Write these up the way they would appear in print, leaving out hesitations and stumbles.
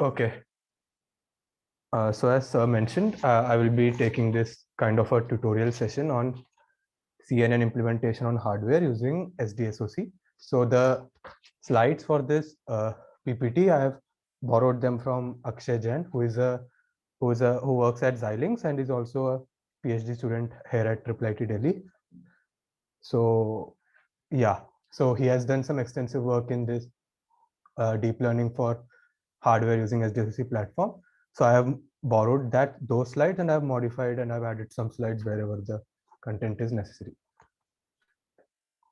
Okay. So as Sir mentioned, I will be taking this kind of a tutorial session on CNN implementation on hardware using SDSoC. So the slides for this PPT, I have borrowed them from Akshay Jain, who works at Xilinx and is also a PhD student here at IIIT Delhi. So yeah, so he has done some extensive work in this deep learning for hardware using SDSoC platform. So I have borrowed those slides and I've modified and I've added some slides wherever the content is necessary.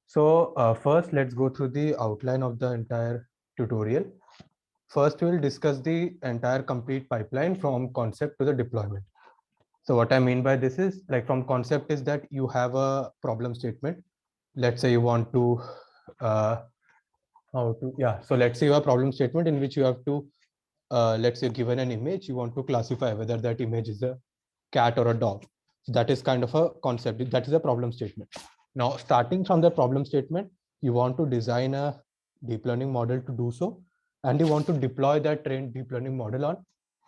So first, let's go through the outline of the entire tutorial. First, we'll discuss the entire complete pipeline from concept to the deployment. So what I mean by this is, like, from concept is that you have a problem statement. Let's say you want to so let's say you have a problem statement in which you have to let's say given an image, you want to classify whether that image is a cat or a dog. So that is kind of a concept. That is a problem statement. Now, starting from the problem statement, you want to design a deep learning model to do so, and you want to deploy that trained deep learning model on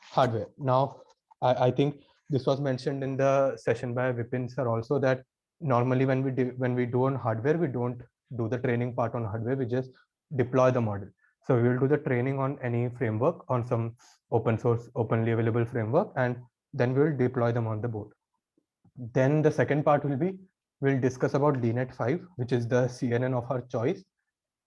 hardware. Now, I think this was mentioned in the session by Vipin sir also, that normally when we do on hardware, we don't do the training part on hardware. We just deploy the model. So we will do the training on any framework, on some open source, openly available framework, and then we will deploy them on the board. Then the second part will be, we'll discuss about DNet 5, which is the CNN of our choice,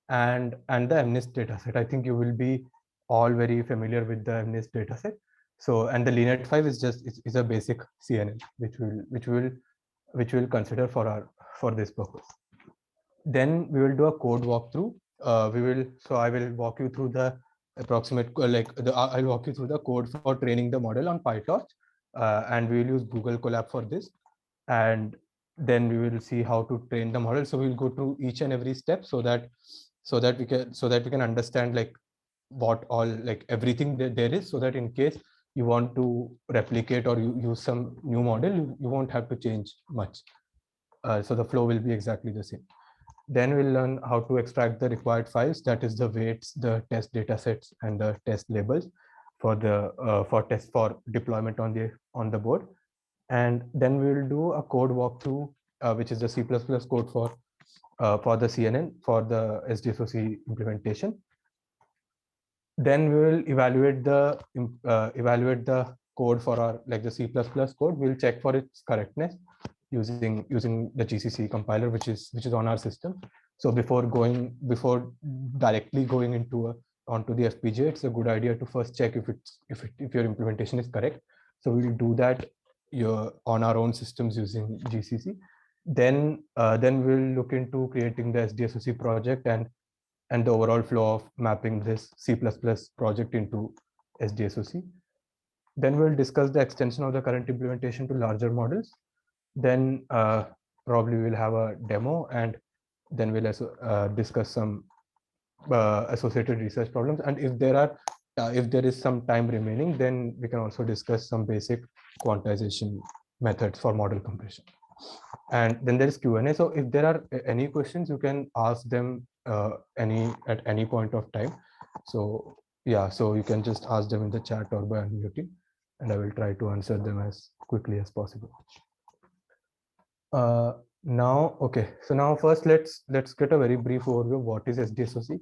and the Mns dataset. I think you will be all very familiar with the Mns dataset. So, and the LeNet 5 is just is a basic CNN, which we'll consider for this purpose. Then we will do a code walkthrough. I will walk you through the approximate, I'll walk you through the code for training the model on PyTorch, and we will use Google Colab for this. And then we will see how to train the model. So we'll go through each and every step so that we can understand like what all, like everything that there is, so that in case you want to replicate or you use some new model, you won't have to change much. So the flow will be exactly the same. Then we'll learn how to extract the required files, that is the weights, the test data sets, and the test labels for deployment on the board. And then we will do a code walkthrough, which is the C++ code for the CNN, for the SDSoC implementation. Then we will evaluate the code for our, like the C++ code. We'll check for its correctness using the GCC compiler, which is on our system. So before directly going onto the FPGA, it's a good idea to first check if your implementation is correct. So we will do that on our own systems using GCC. Then we'll look into creating the SDSoC project and the overall flow of mapping this C++ project into SDSoC. Then we'll discuss the extension of the current implementation to larger models. Then probably we'll have a demo, and then we'll also discuss some associated research problems. And if there is some time remaining, then we can also discuss some basic quantization methods for model compression. And then there is Q&A. So if there are any questions, you can ask them at any point of time. So yeah, so you can just ask them in the chat or by unmuting, and I will try to answer them as quickly as possible. So now first let's get a very brief overview of what is SDSoC.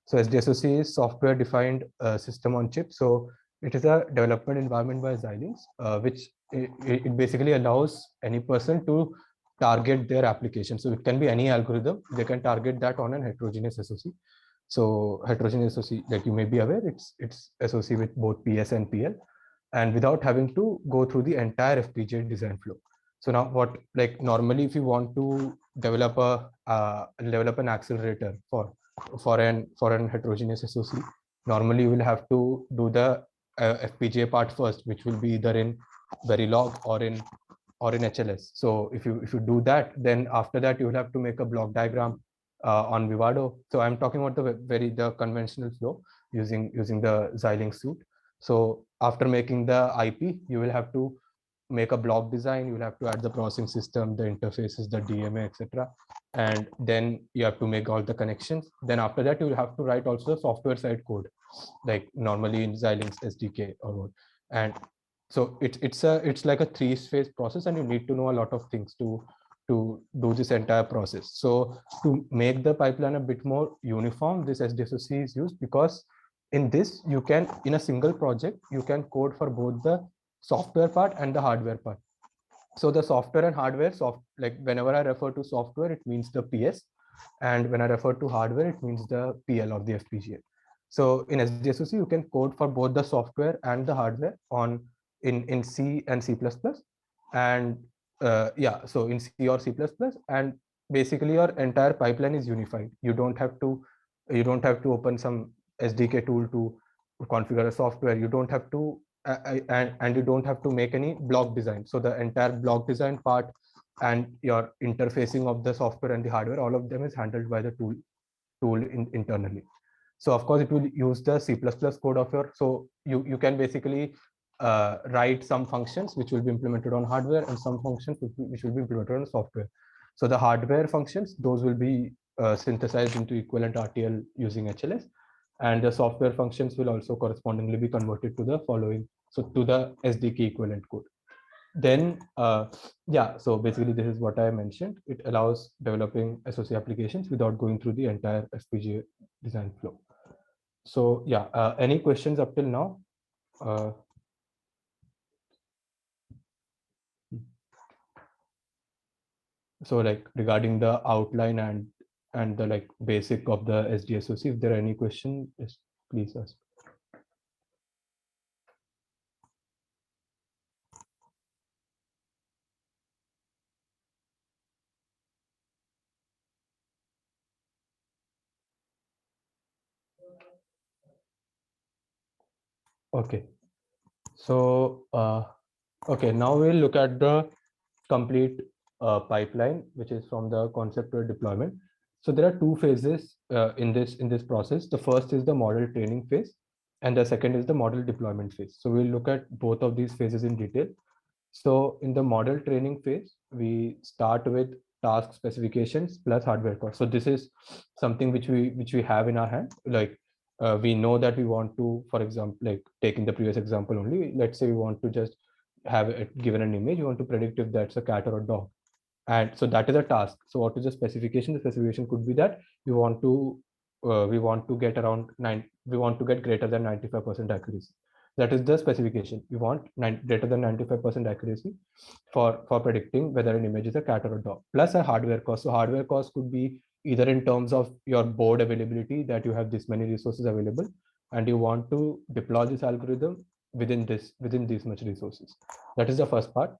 So SDSoC is software defined system on chip. So it is a development environment by Xilinx, which it basically allows any person to target their application. So it can be any algorithm. They can target that on an heterogeneous SoC. So heterogeneous SoC, like you may be aware, it's SoC with both PS and PL, and without having to go through the entire FPGA design flow. So now what, like normally if you want to develop an accelerator for an heterogeneous SoC, normally you will have to do the FPGA part first, which will be either in Verilog or in HLS. So if you do that, then after that you will have to make a block diagram on Vivado. So I'm talking about the conventional flow using the Xilinx suite. So after making the IP, you will have to make a block design. You will have to add the processing system, the interfaces, the DMA, etc. And then you have to make all the connections. Then after that, you will have to write also the software side code like normally in Xilinx SDK or what. And so it's like a 3-phase process, and you need to know a lot of things to do this entire process. So to make the pipeline a bit more uniform, this SDSOC is used because in this you can, in a single project, you can code for both the software part and the hardware part. So the software and hardware, like whenever I refer to software, it means the PS, and when I refer to hardware, it means the PL or the FPGA. So in SDSOC, you can code for both the software and the hardware in C and C++, and yeah, so in C or C++, and basically your entire pipeline is unified. You don't have to open some SDK tool to configure a software. You don't have to and you don't have to make any block design. So the entire block design part and your interfacing of the software and the hardware, all of them is handled by the tool internally. So of course it will use the C++ code of your, so you can basically write some functions which will be implemented on hardware and some functions which will be implemented on software. So the hardware functions, those will be synthesized into equivalent RTL using HLS, and the software functions will also correspondingly be converted to the following, so to the SDK equivalent code. Then yeah, so basically this is what I mentioned. It allows developing SoC applications without going through the entire FPGA design flow. So yeah, any questions up till now? So like regarding the outline and the like basic of the SDSOC, if there are any questions, yes, please ask. Okay, so okay, now we'll look at the complete pipeline, which is from the concept to deployment. So there are two phases in this process. The first is the model training phase, and the second is the model deployment phase. So we'll look at both of these phases in detail. So in the model training phase, we start with task specifications plus hardware cost. So this is something which we have in our hand. Like we know that we want to, for example, like taking the previous example only, let's say we want to just have it given an image, you want to predict if that's a cat or a dog. And so that is a task. So what is the specification? The specification could be that we want to get around we want to get greater than 95% accuracy. That is the specification. We want greater than 95% accuracy for predicting whether an image is a cat or a dog, plus a hardware cost. So hardware cost could be either in terms of your board availability, that you have this many resources available and you want to deploy this algorithm within these much resources. That is the first part.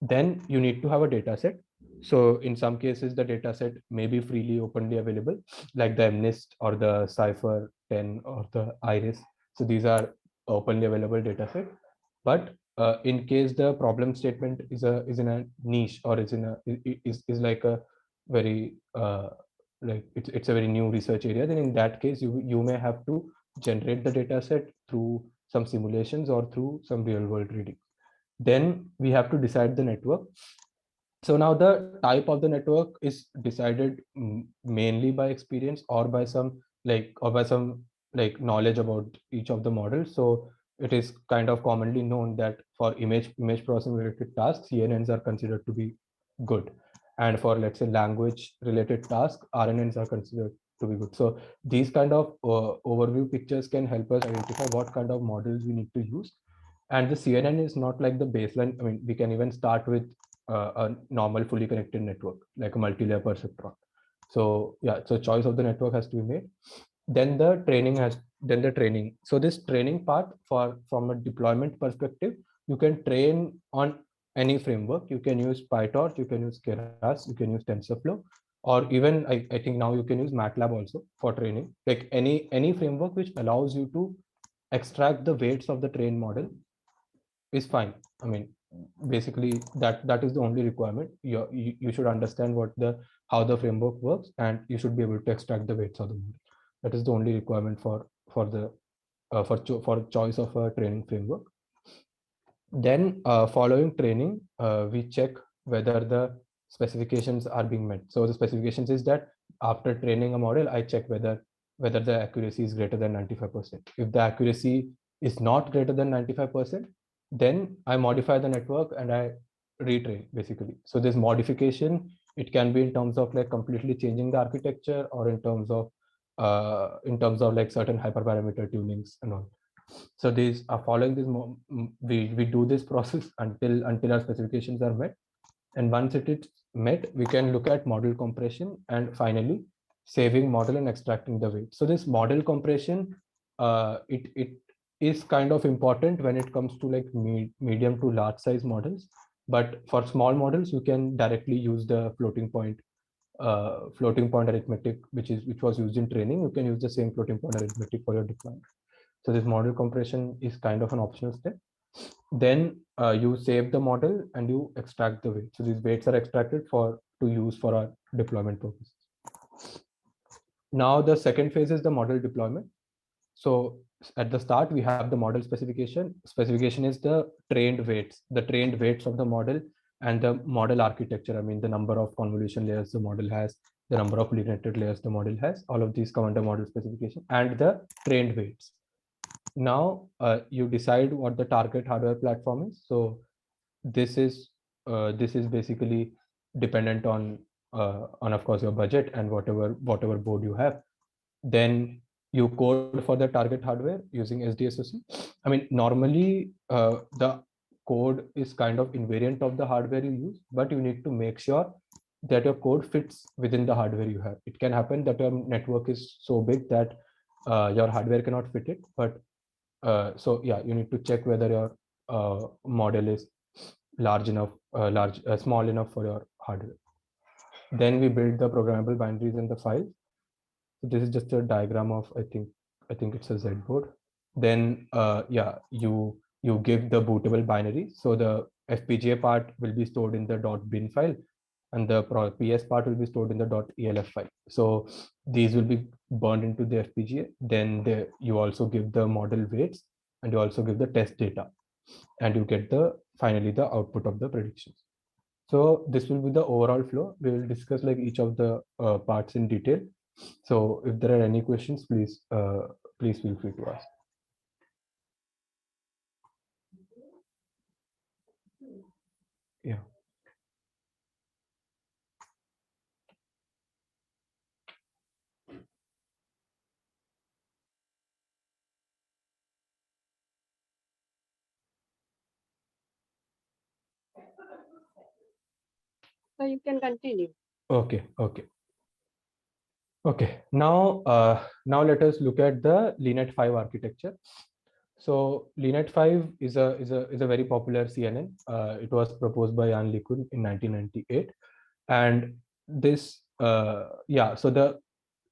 Then you need to have a data set. So in some cases, the data set may be freely openly available, like the MNIST or the Cypher 10 or the Iris. So these are openly available data set. But in case the problem statement is in a niche, or is like a very like it's a very new research area, then in that case you may have to generate the data set through some simulations or through some real world reading. Then we have to decide the network. So now the type of the network is decided mainly by experience or by some like knowledge about each of the models. So it is kind of commonly known that for image processing related tasks, CNNs are considered to be good, and for, let's say, language related tasks, RNNs are considered to be good. So these kind of overview pictures can help us identify what kind of models we need to use. And the CNN is not like the baseline. I mean, we can even start with a normal fully connected network, like a multi-layer perceptron. So yeah, so choice of the network has to be made. Then the training. So this training part, from a deployment perspective, you can train on any framework. You can use PyTorch, you can use Keras, you can use TensorFlow, or even I think now you can use MATLAB also for training. Like any framework which allows you to extract the weights of the trained model is fine. I mean, basically that is the only requirement. You should understand how the framework works, and you should be able to extract the weights of the model. That is the only requirement for choice of a training framework. Then following training, we check whether the specifications are being met. So the specifications is that after training a model, I check whether whether the accuracy is greater than 95%. If the accuracy is not greater than 95%, then I modify the network and I retrain basically. So this modification, it can be in terms of like completely changing the architecture, or in terms of like certain hyperparameter tunings and all. So these are following this. We do this process until our specifications are met, and once it is met, we can look at model compression, and finally saving model and extracting the weight. So this model compression, it is kind of important when it comes to like medium to large size models. But for small models, you can directly use the floating point arithmetic, which was used in training. You can use the same floating point arithmetic for your deployment. So this model compression is kind of an optional step. Then you save the model and you extract the weight. So these weights are extracted to use for our deployment purposes. Now the second phase is the model deployment. So at the start, we have the model specification. Specification is the trained weights of the model, and the model architecture. I mean, the number of convolution layers the model has, the number of connected layers the model has. All of these come under model specification, and the trained weights. Now you decide what the target hardware platform is. So this is basically dependent on of course your budget and whatever board you have. Then you code for the target hardware using SDSoC. I mean, normally the code is kind of invariant of the hardware you use, but you need to make sure that your code fits within the hardware you have. It can happen that your network is so big that your hardware cannot fit it, but so yeah, you need to check whether your model is large enough, small enough for your hardware. Then we build the programmable binaries in the file. So this is just a diagram of, I think it's a Z board. Then yeah, you give the bootable binary. So the FPGA part will be stored in the .bin file, and the PS part will be stored in the .elf file. So these will be burned into the FPGA. Then you also give the model weights, and you also give the test data, and you get finally the output of the predictions. So this will be the overall flow. We will discuss like each of the parts in detail. So if there are any questions, please feel free to ask. Yeah. So you can continue. Okay. Now let us look at the LeanET 5 architecture. So LeanET 5 is a very popular CNN. It was proposed by Jan LeCun in 1998, and this so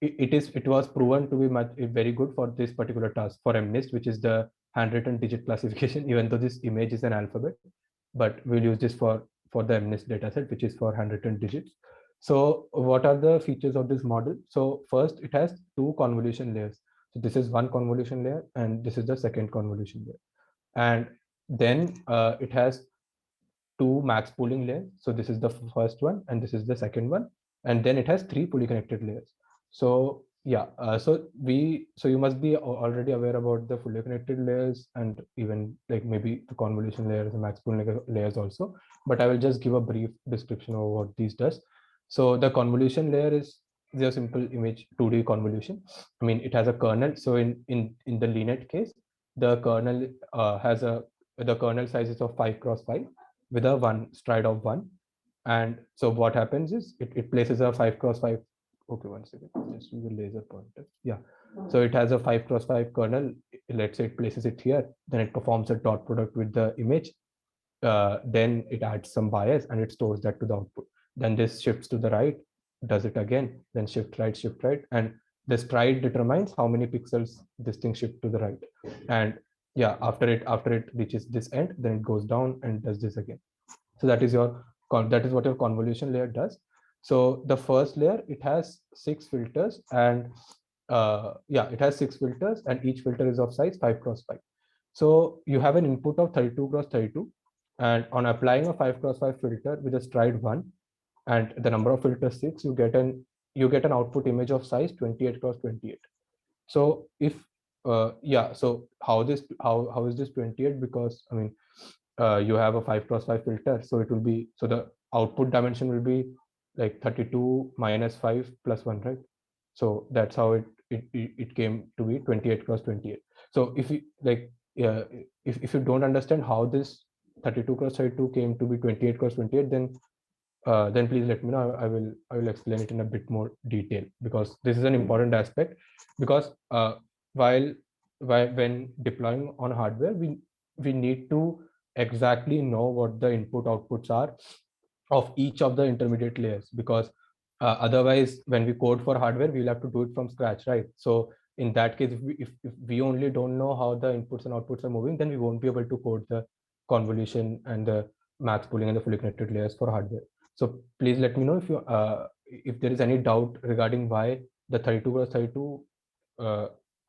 it was proven to be very good for this particular task for MNIST, which is the handwritten digit classification. Even though this image is an alphabet, but we'll use this for the MNIST dataset, which is for handwritten digits. So what are the features of this model? So first, it has two convolution layers. So this is one convolution layer, and this is the second convolution layer. And then it has two max pooling layers. So this is the first one, and this is the second one. And then it has three fully connected layers. So yeah, so you must be already aware about the fully connected layers, and even like maybe the convolution layers and max pooling layers also. But I will just give a brief description of what these does. So the convolution layer is the simple image 2D convolution. I mean, it has a kernel. So in the LeanET case, the kernel the kernel size is of 5x5 with a one stride of 1. And so what happens is it places a 5x5. Okay, one second, let's use a laser pointer. Yeah, so it has a 5x5 kernel. Let's say it places it here, then it performs a dot product with the image. Then it adds some bias and it stores that to the output. Then this shifts to the right, does it again, then shift right, and the stride determines how many pixels this thing shift to the right. And yeah, after it reaches this end, then it goes down and does this again. So that is what your convolution layer does. So the first layer, it has 6 filters, and it has 6 filters, and each filter is of size 5x5. So you have an input of 32x32, and on applying a 5x5 filter with a stride 1 and the number of filters 6, you get an output image of size 28x28. So if yeah, so how is this 28? Because I mean, you have a 5x5 filter, so it will be, so the output dimension will be like 32 minus 5 plus 1, right? So that's how it came to be 28 cross 28. So if you like, if you don't understand how this 32 cross 32 came to be 28 cross 28, then please let me know. I will explain it in a bit more detail, because this is an important aspect. Because while when deploying on hardware, we need to exactly know what the input outputs are of each of the intermediate layers, because otherwise when we code for hardware, we'll have to do it from scratch, right? So in that case, if we only don't know how the inputs and outputs are moving, then we won't be able to code the convolution and the math pooling and the fully connected layers for hardware. So please let me know if there is any doubt regarding why the 32 cross 32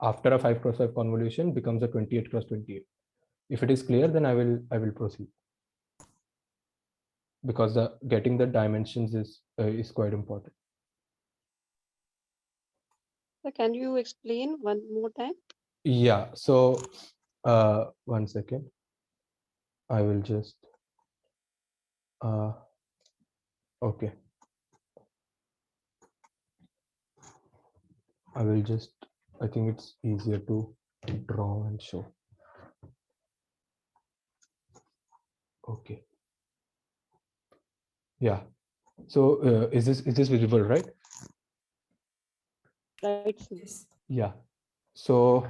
after a 5 cross 5 convolution becomes a 28 cross 28. If it is clear, then I will proceed, because the getting the dimensions is quite important. So can you explain one more time? Yeah, so 1 second, I will just okay, I think it's easier to draw and show. Okay, yeah, so is this visible, right? Right. So Yes. Yeah, so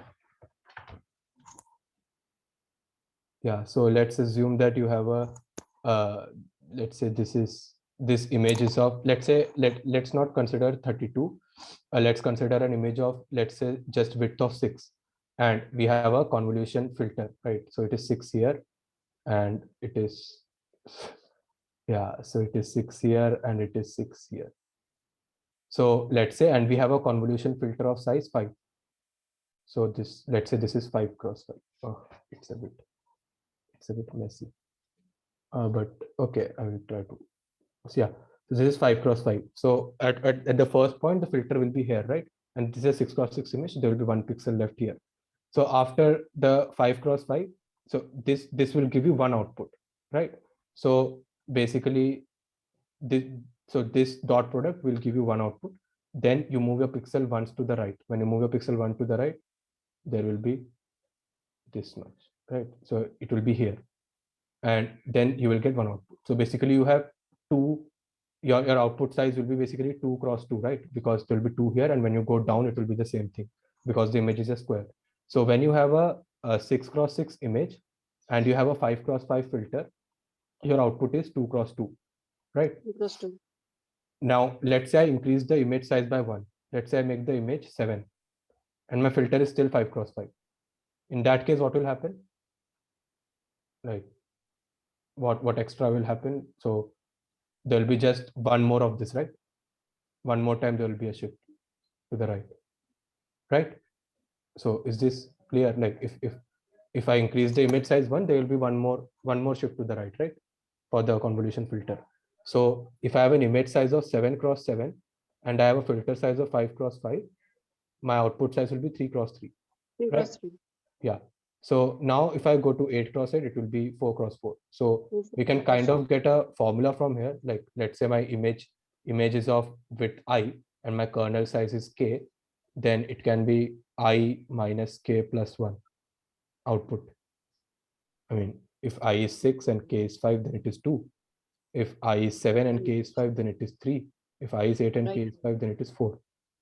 yeah, so let's assume that you have a let's say this image is of, let's say, let's not consider 32, let's consider an image of, let's say, just width of 6, and we have a convolution filter, right? So it is 6 here, and it is, yeah, so it is 6 here and it is 6 here. So let's say, and we have a convolution filter of size 5. So this, let's say this is 5 cross 5. Oh, it's a bit messy, but okay, I will try to. So yeah, so this is 5 cross 5. So at the first point, the filter will be here, right? And this is a 6 cross 6 image. There will be 1 pixel left here. So after the 5 cross 5, so this will give you one output, right? So basically, this dot product will give you one output. Then you move your pixel once to the right. When you move your pixel one to the right, there will be this much, right? So it will be here, and then you will get one output. So basically, you have two. Your output size will be basically 2 cross 2, right? Because there will be 2 here, and when you go down, it will be the same thing, because the image is a square. So when you have a 6 cross 6 image and you have a 5 cross 5 filter, your output is 2 cross 2, right? equals to Now let's say I increase the image size by 1. Let's say I make the image 7, and my filter is still 5 cross 5. In that case, what will happen? Like, what extra will happen? So there will be just one more of this, right? One more time there will be a shift to the right? So is this clear? Like, if I increase the image size 1, there will be one more shift to the right? For the convolution filter. So if I have an image size of 7 cross 7 and I have a filter size of 5 cross 5, my output size will be 3 cross 3, right? equals to Yeah. So now if I go to 8 cross 8, it will be 4 cross 4. So we can kind of get a formula from here. Like, let's say my image is of width I and my kernel size is k, then it can be I minus k plus 1 output. I mean, if I is 6 and k is 5, then it is 2. If I is 7 and k is 5, then it is 3. If I is 8 and k Right. is 5, then it is 4.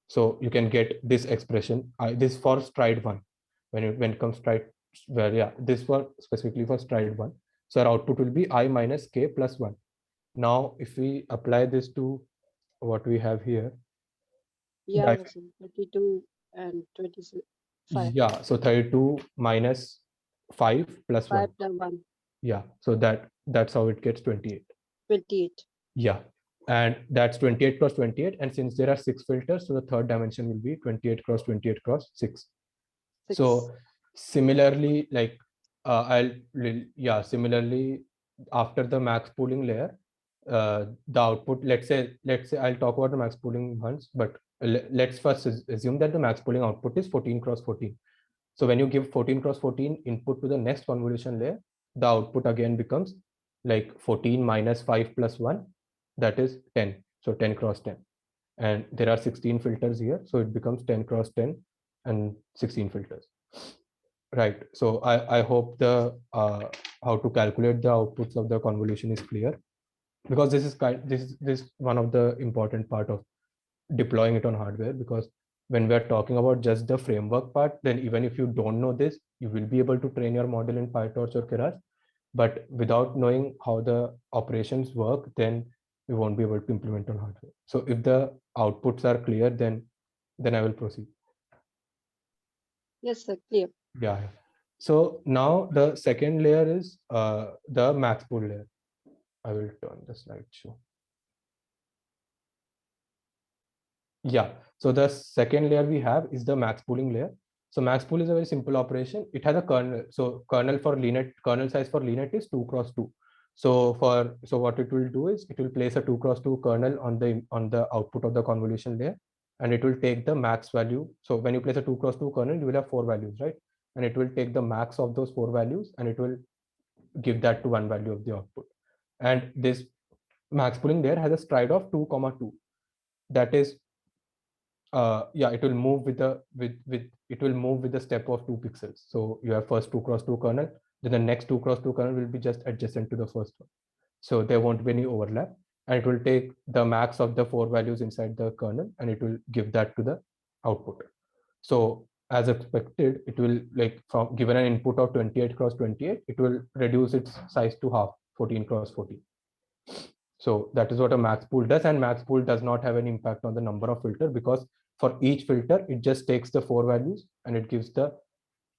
So you can get this expression. This for stride 1. When it comes stride, well, yeah, this for specifically for stride 1. So our output will be I minus k plus 1. Now, if we apply this to what we have here, yeah, 32 and 25. yeah, so 32 minus 5 plus 1. 5 plus 1, Yeah, so that's how it gets 28. 28. Yeah, and that's 28 cross 28. And since there are 6 filters, so the third dimension will be 28 cross 28 cross 6. Six. So similarly, like similarly, after the max pooling layer, the output, let's say I'll talk about the max pooling once, but let's first assume that the max pooling output is 14 cross 14. So when you give 14 cross 14 input to the next convolution layer, the output again becomes like 14 minus 5 plus 1, that is 10. So 10 cross 10. And there are 16 filters here. So it becomes 10 cross 10 and 16 filters. Right. So I hope the how to calculate the outputs of the convolution is clear, because this is one of the important part of deploying it on hardware, because when we are talking about just the framework part, then even if you don't know this, you will be able to train your model in PyTorch or Keras. But without knowing how the operations work, then we won't be able to implement on hardware. So if the outputs are clear, then I will proceed. Yes, sir. Clear. Yeah. So now the second layer is the max pool layer. I will turn the slideshow. Yeah. So the second layer we have is the max pooling layer. So max pool is a very simple operation. It has a kernel. So kernel size for linet is 2 cross 2. So what it will do is it will place a 2 cross 2 kernel on the output of the convolution layer, and it will take the max value. So when you place a 2 cross 2 kernel, you will have 4 values, right? And it will take the max of those 4 values, and it will give that to one value of the output. And this max pooling layer has a stride of 2 comma 2. That is it will move with the step of 2 pixels. So you have first 2 cross 2 kernel, then the next 2 cross 2 kernel will be just adjacent to the first one, so there won't be any overlap, and it will take the max of the 4 values inside the kernel, and it will give that to the output. So as expected, it will, like, from given an input of 28 cross 28, it will reduce its size to half, 14 cross 14. So that is what a max pool does, and max pool does not have any impact on the number of filter, because for each filter it just takes the 4 values and it gives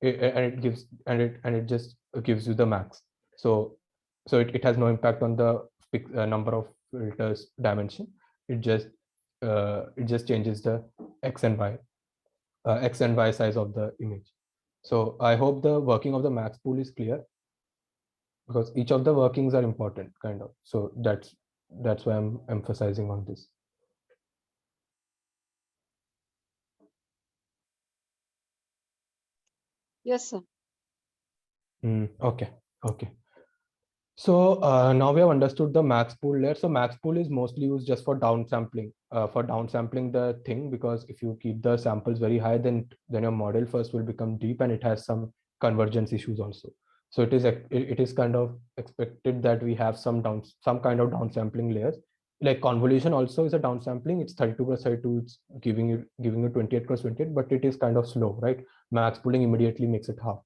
it just gives you the max. So it has no impact on the number of filters dimension. It just changes the x and y size of the image. So I hope the working of the max pool is clear, because each of the workings are important, kind of. So that's why I'm emphasizing on this. Yes, sir. Okay. So now we have understood the max pool layer. So max pool is mostly used just for downsampling, the thing, because if you keep the samples very high, then your model first will become deep, and it has some convergence issues also. So it is kind of expected that we have some kind of downsampling layers. Like convolution also is a downsampling. It's 32 cross 32. It's giving you 28 cross 28, but it is kind of slow, right? Max pooling immediately makes it half.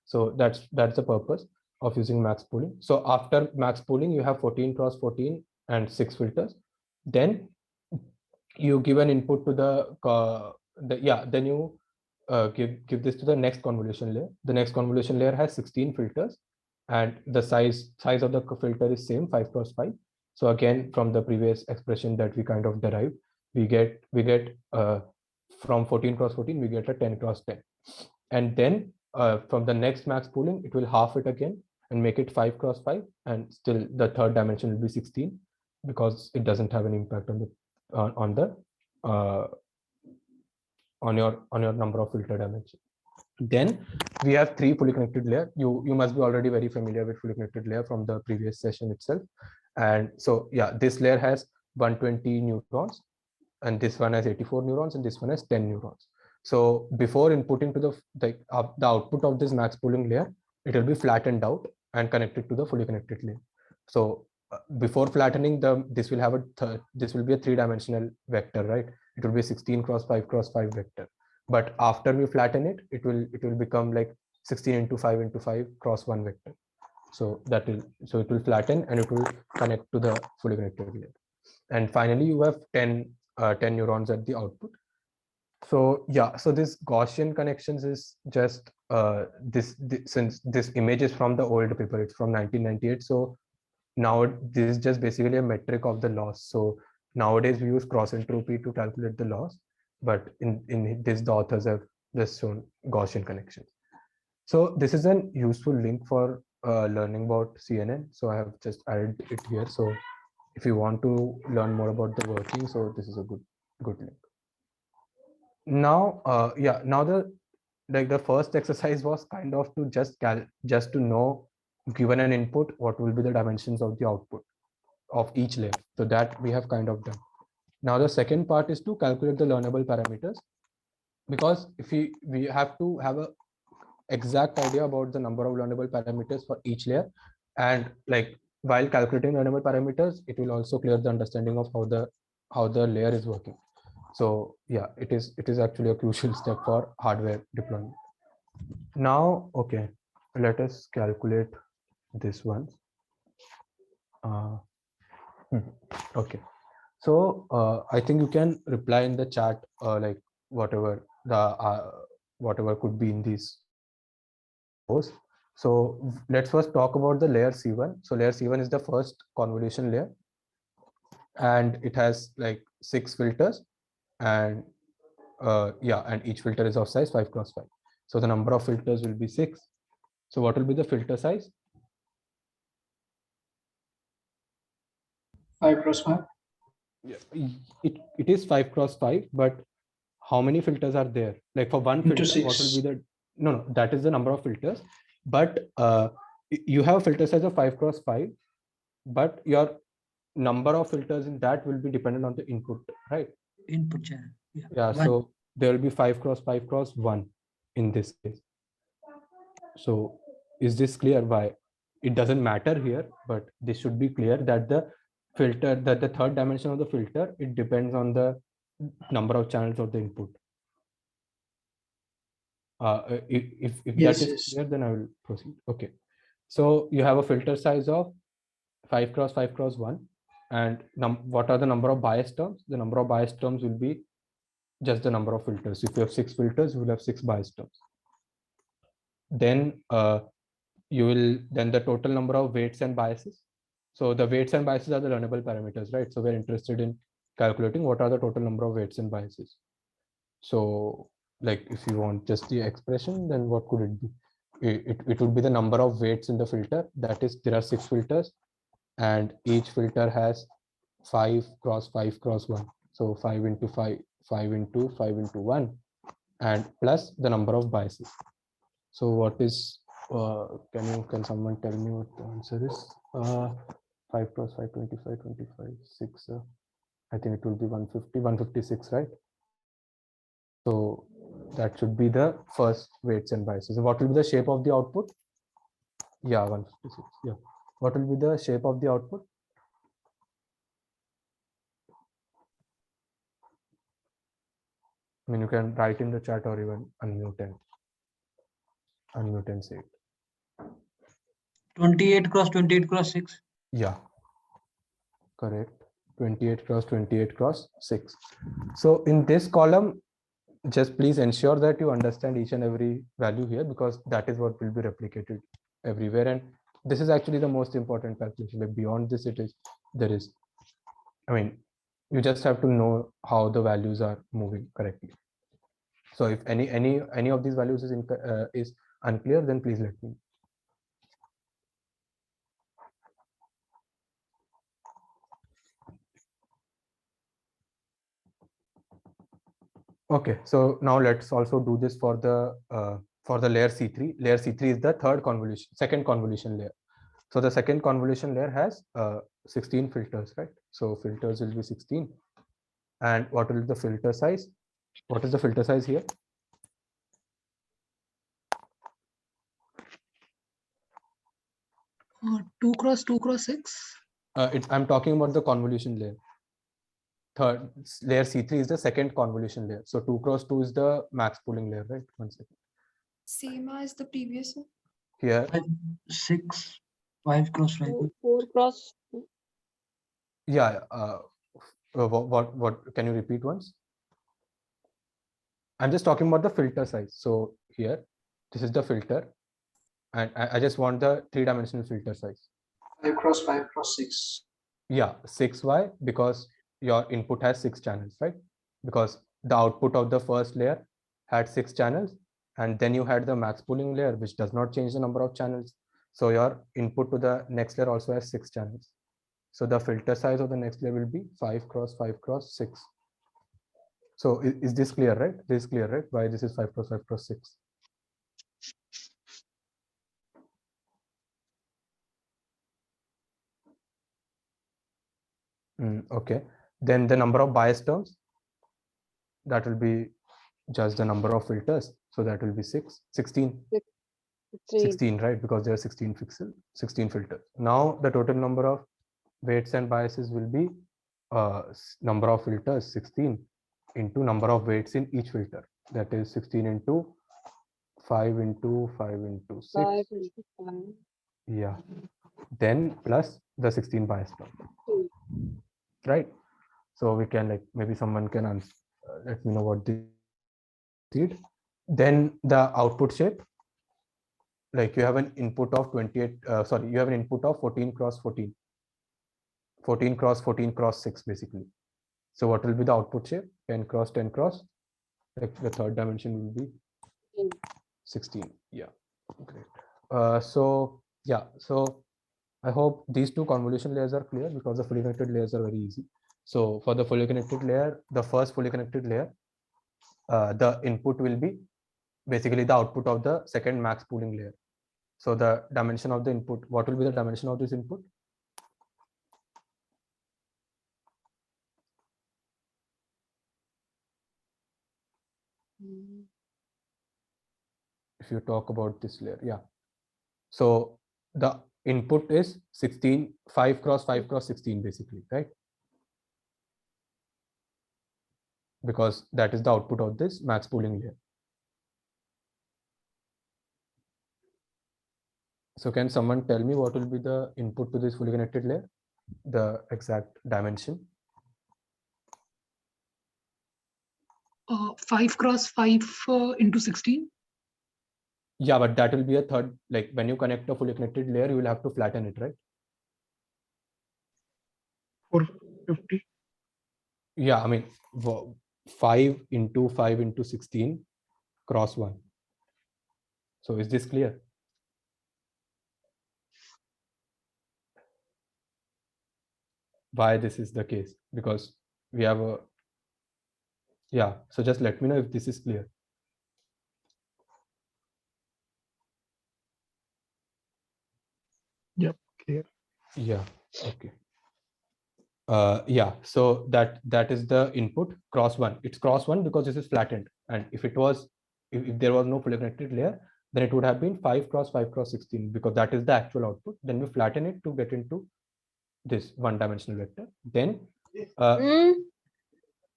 So that's the purpose of using max pooling. So after max pooling, you have 14 cross 14 and 6 filters. Then you give an input to then you give this to the next convolution layer. The next convolution layer has 16 filters, and the size of the filter is same, 5 cross 5. So again, from the previous expression that we kind of derived, we get from 14 cross 14, we get a 10 cross 10. And then from the next max pooling, it will half it again and make it 5 cross 5, and still the third dimension will be 16, because it doesn't have an impact on your number of filter dimension. Then we have 3 fully connected layer. You must be already very familiar with fully connected layer from the previous session itself. And so yeah, this layer has 120 neurons, and this one has 84 neurons, and this one has 10 neurons. So before inputting to the output of this max pooling layer, it will be flattened out and connected to the fully connected layer. So before flattening, this will be a 3-dimensional vector, right? It will be 16 cross 5 cross 5 vector. But after we flatten it, it will become like 16 into 5 into 5 cross 1 vector. So it will flatten, and it will connect to the fully connected layer. And finally, you have 10 neurons at the output. So yeah, so this Gaussian connections is just since this image is from the old paper, it's from 1998. So now this is just basically a metric of the loss. So nowadays we use cross entropy to calculate the loss, but in this the authors have just shown Gaussian connections. So this is an useful link for learning about CNN. So I have just added it here. So if you want to learn more about the working, so this is a good link. Now, now the first exercise was kind of to just to know, given an input, what will be the dimensions of the output of each layer. So that we have kind of done. Now the second part is to calculate the learnable parameters, because if we have to have a exact idea about the number of learnable parameters for each layer, and like while calculating learnable parameters, it will also clear the understanding of how the layer is working. So yeah, it is actually a crucial step for hardware deployment. Now, okay, let us calculate this one. Uh, okay, so I think you can reply in the chat, like whatever whatever could be in these posts. So let's first talk about the layer C1. So layer C1 is the first convolution layer, and it has like 6 filters, and yeah, and each filter is of size 5 cross 5. So the number of filters will be 6. So what will be the filter size? 5 cross 5. Yeah, it is 5 cross 5, but how many filters are there? Like for one Into filter, what will 6. be the no, that is the number of filters, but you have a filter size of 5 cross 5, but your number of filters in that will be dependent on the input, right? Input channel. Yeah, so there will be 5 cross 5 cross 1 in this case. So is this clear? Why it doesn't matter here, but this should be clear that the filter, that the third dimension of the filter, it depends on the number of channels of the input. If Yes, that is yes. clear, then I will proceed. Okay, so you have a filter size of 5 cross 5 cross 1, and what are the number of bias terms? The number of bias terms will be just the number of filters. If you have 6 filters, you will have 6 bias terms. Then then the total number of weights and biases. So the weights and biases are the learnable parameters, right? So we're interested in calculating what are the total number of weights and biases. So like if you want just the expression, then what could it be? It would be the number of weights in the filter. That is, there are 6 filters, and each filter has 5 cross 5 cross 1. So 5 into 5, 5 into 5 into 1, and plus the number of biases. So what is, can someone tell me what the answer is? 5 cross 5, 25, 25, 6. I think it will be 150, 156, right? So that should be the first weights and biases. What will be the shape of the output? Yeah, 156. Yeah. What will be the shape of the output? I mean, you can write in the chat or even unmute and say it. 28 cross 28 cross 6. Yeah, correct. 28 cross 28 cross 6. So in this column, just please ensure that you understand each and every value here, because that is what will be replicated everywhere. And this is actually the most important calculation. Like beyond this, I mean, you just have to know how the values are moving correctly. So if any of these values is unclear, then please let me know. Okay, so now let's also do this for the layer C3. Layer C3 is the second convolution layer. So the second convolution layer has 16 filters, right? So filters will be 16. And what will be the filter size? What is the filter size here? Two cross 6. I'm talking about the convolution layer. Third layer C3 is the second convolution layer. So 2 cross 2 is the max pooling layer, right? One second. Same as the previous one. Here. 6, 5 cross 5. 4 cross. Yeah. What can you repeat once? I'm just talking about the filter size. So here, this is the filter, and I just want the 3-dimensional filter size. 5 cross 5 cross 6. Yeah, 6y, because your input has 6 channels, right? Because the output of the first layer had 6 channels, and then you had the max pooling layer, which does not change the number of channels. So your input to the next layer also has 6 channels. So the filter size of the next layer will be 5 cross 5 cross 6. So is this clear, right? This is clear, right? Why this is 5 cross 5 cross 6? Okay. Then the number of bias terms, that will be just the number of filters. So that will be 16, 3. right? Because there are 16 filters. Now the total number of weights and biases will be number of filters 16 into number of weights in each filter. That is 16 into 5 into 5 into 6. 5 into 5. Yeah. Then plus the 16 bias term. Right? So we can, like, maybe someone can answer, let me know what they did. Then the output shape, like you have an input of 28, you have an input of 14 cross 14, 14 cross 14 cross 6 basically. So what will be the output shape? 10 cross 10 cross, like the third dimension will be 16. Yeah, great. So yeah, so I hope these two convolution layers are clear, because the fully connected layers are very easy. So for the fully connected layer, the first fully connected layer, the input will be basically the output of the second max pooling layer. So the dimension of the input, what will be the dimension of this input? If you talk about this layer, yeah. So the input is 16, 5 cross 5 cross 16 basically, right? Because that is the output of this max pooling layer. So can someone tell me what will be the input to this fully connected layer? The exact dimension? 5 cross 5 into 16. Yeah, but that will be a third, like when you connect a fully connected layer, you will have to flatten it, right? 450. Yeah, I mean, 5 into 16 cross 1. So is this clear? Why this is the case? Because we have a, yeah, so just let me know if this is clear. Yep, clear. Yeah, okay. Yeah, so that is the input cross 1. It's cross 1 because this is flattened, and if it was, if there was no fully connected layer, then it would have been 5 cross 5 cross 16, because that is the actual output. Then we flatten it to get into this one dimensional vector. Then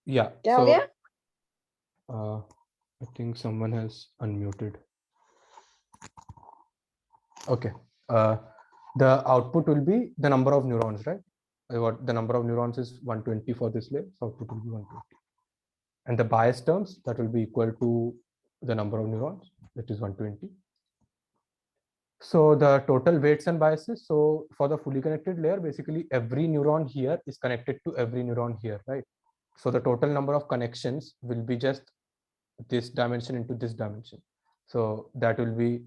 yeah, क्या हो गया? I think someone has unmuted. Okay, the output will be the number of neurons, right? What the number of neurons is 120 for this layer, so output will be 120. And the bias terms, that will be equal to the number of neurons, that is 120. So the total weights and biases, so for the fully connected layer, basically every neuron here is connected to every neuron here, right? So the total number of connections will be just this dimension into this dimension. So that will be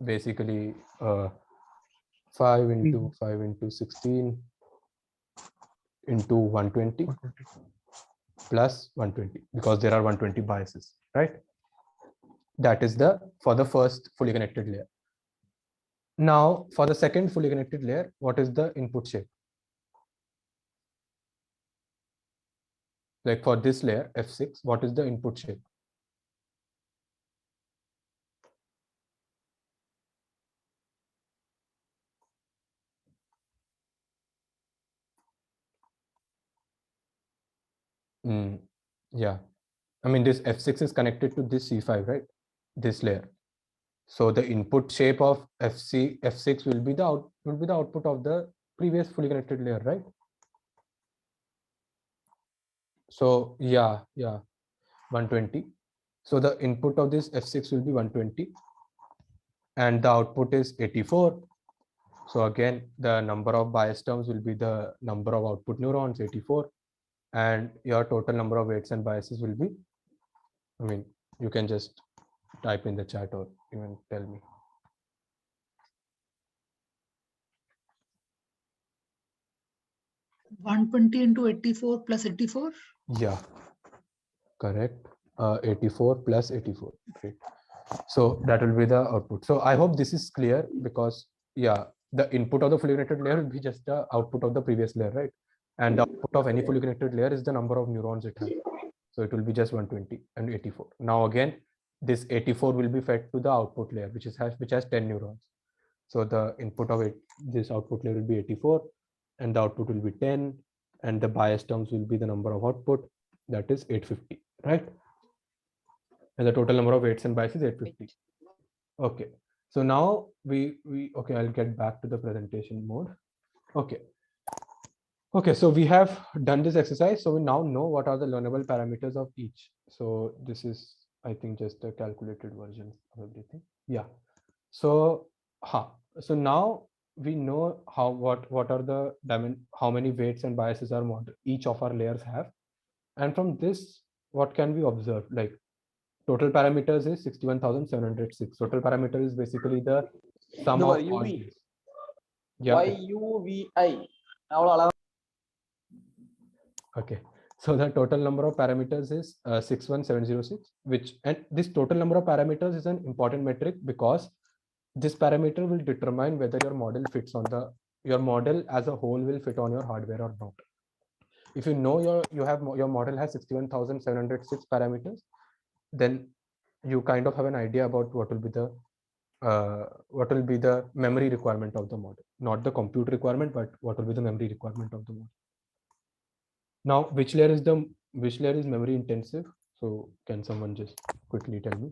basically 5 into 5 into 16 into 120 plus 120, because there are 120 biases, right? That is the for the first fully connected layer. Now for the second fully connected layer, what is the input shape? Like for this layer F6, what is the input shape? Yeah, I mean, this F6 is connected to this C5, right? This layer. So the input shape of F6 will be the output of the previous fully connected layer, right? So yeah, 120. So the input of this F6 will be 120, and the output is 84. So again, the number of bias terms will be the number of output neurons, 84, and your total number of weights and biases will be, I mean, you can just type in the chat or even tell me. $120 into 84 plus 84. Yeah, correct. 84 plus 84. Great. So that will be the output. So I hope this is clear because yeah, the input of the fully connected layer will be just the output of the previous layer, right? And the output of any fully connected layer is the number of neurons it has. So it will be just 120 and 84. Now again, this 84 will be fed to the output layer, which has 10 neurons. So the input of it, this output layer will be 84, and the output will be 10, and the bias terms will be the number of output, that is 850, right? And the total number of weights and biases is 850. Okay. So now we okay, I'll get back to the presentation mode. Okay. Okay, so we have done this exercise. So we now know what are the learnable parameters of each. So this is, I think, just a calculated version of everything. Yeah. So, so now we know what are the how many weights and biases are each of our layers have, and from this, what can we observe? Like total parameters is 61,706. Total parameter is basically the sum The of UV. all these. Yeah. YUVI. Okay. So the total number of parameters is 61706, which, and this total number of parameters is an important metric because this parameter will determine whether your model fits on your model as a whole will fit on your hardware or not. If you know your model has 61,706 parameters, then you kind of have an idea about what will be the memory requirement of the model, not the compute requirement, but what will be the memory requirement of the model. Now, which layer is memory intensive? So can someone just quickly tell me?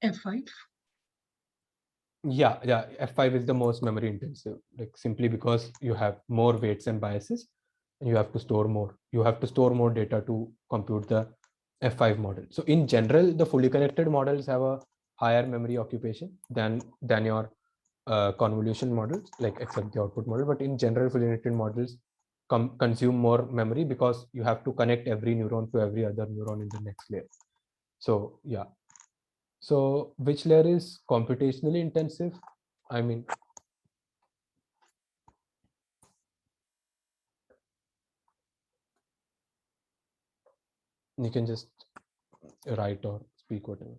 F5. Yeah, F5 is the most memory intensive, like simply because you have more weights and biases, and you have to store more. You have to store more data to compute the F5 model. So in general, the fully connected models have a higher memory occupation than your convolution models, like except the output model. But in general, fully connected models consume more memory because you have to connect every neuron to every other neuron in the next layer. So yeah. So which layer is computationally intensive? I mean, you can just write or speak whatever.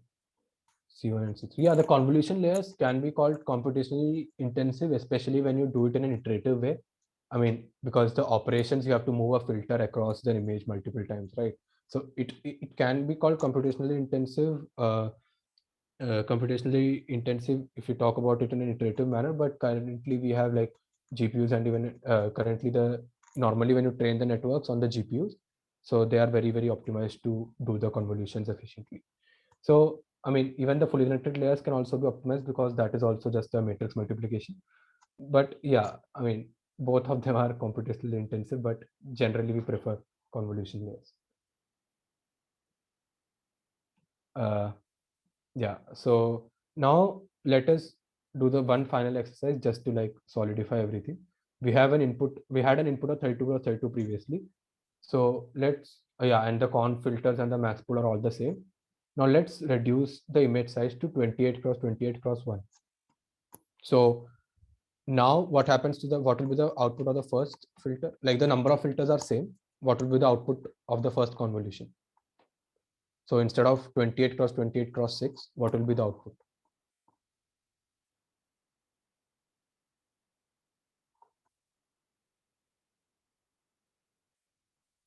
C1 and C3. Yeah, the convolution layers can be called computationally intensive, especially when you do it in an iterative way. I mean, because the operations you have to move a filter across the image multiple times, right? So it can be called computationally intensive. Computationally intensive if you talk about it in an iterative manner, but currently we have like GPUs, and even currently normally when you train the networks on the GPUs, so they are very optimized to do the convolutions efficiently. So I mean, even the fully connected layers can also be optimized because that is also just a matrix multiplication. But yeah, I mean, both of them are computationally intensive, but generally we prefer convolution layers. Yeah, so now let us do the one final exercise just to like solidify everything. We had an input of 32 cross 32 previously. So let's, yeah, and the conv filters and the max pool are all the same. Now let's reduce the image size to 28 cross 28 cross 1. So now what happens to what will be the output of the first filter? Like the number of filters are same. What will be the output of the first convolution? So instead of 28 cross 28 cross 6, what will be the output?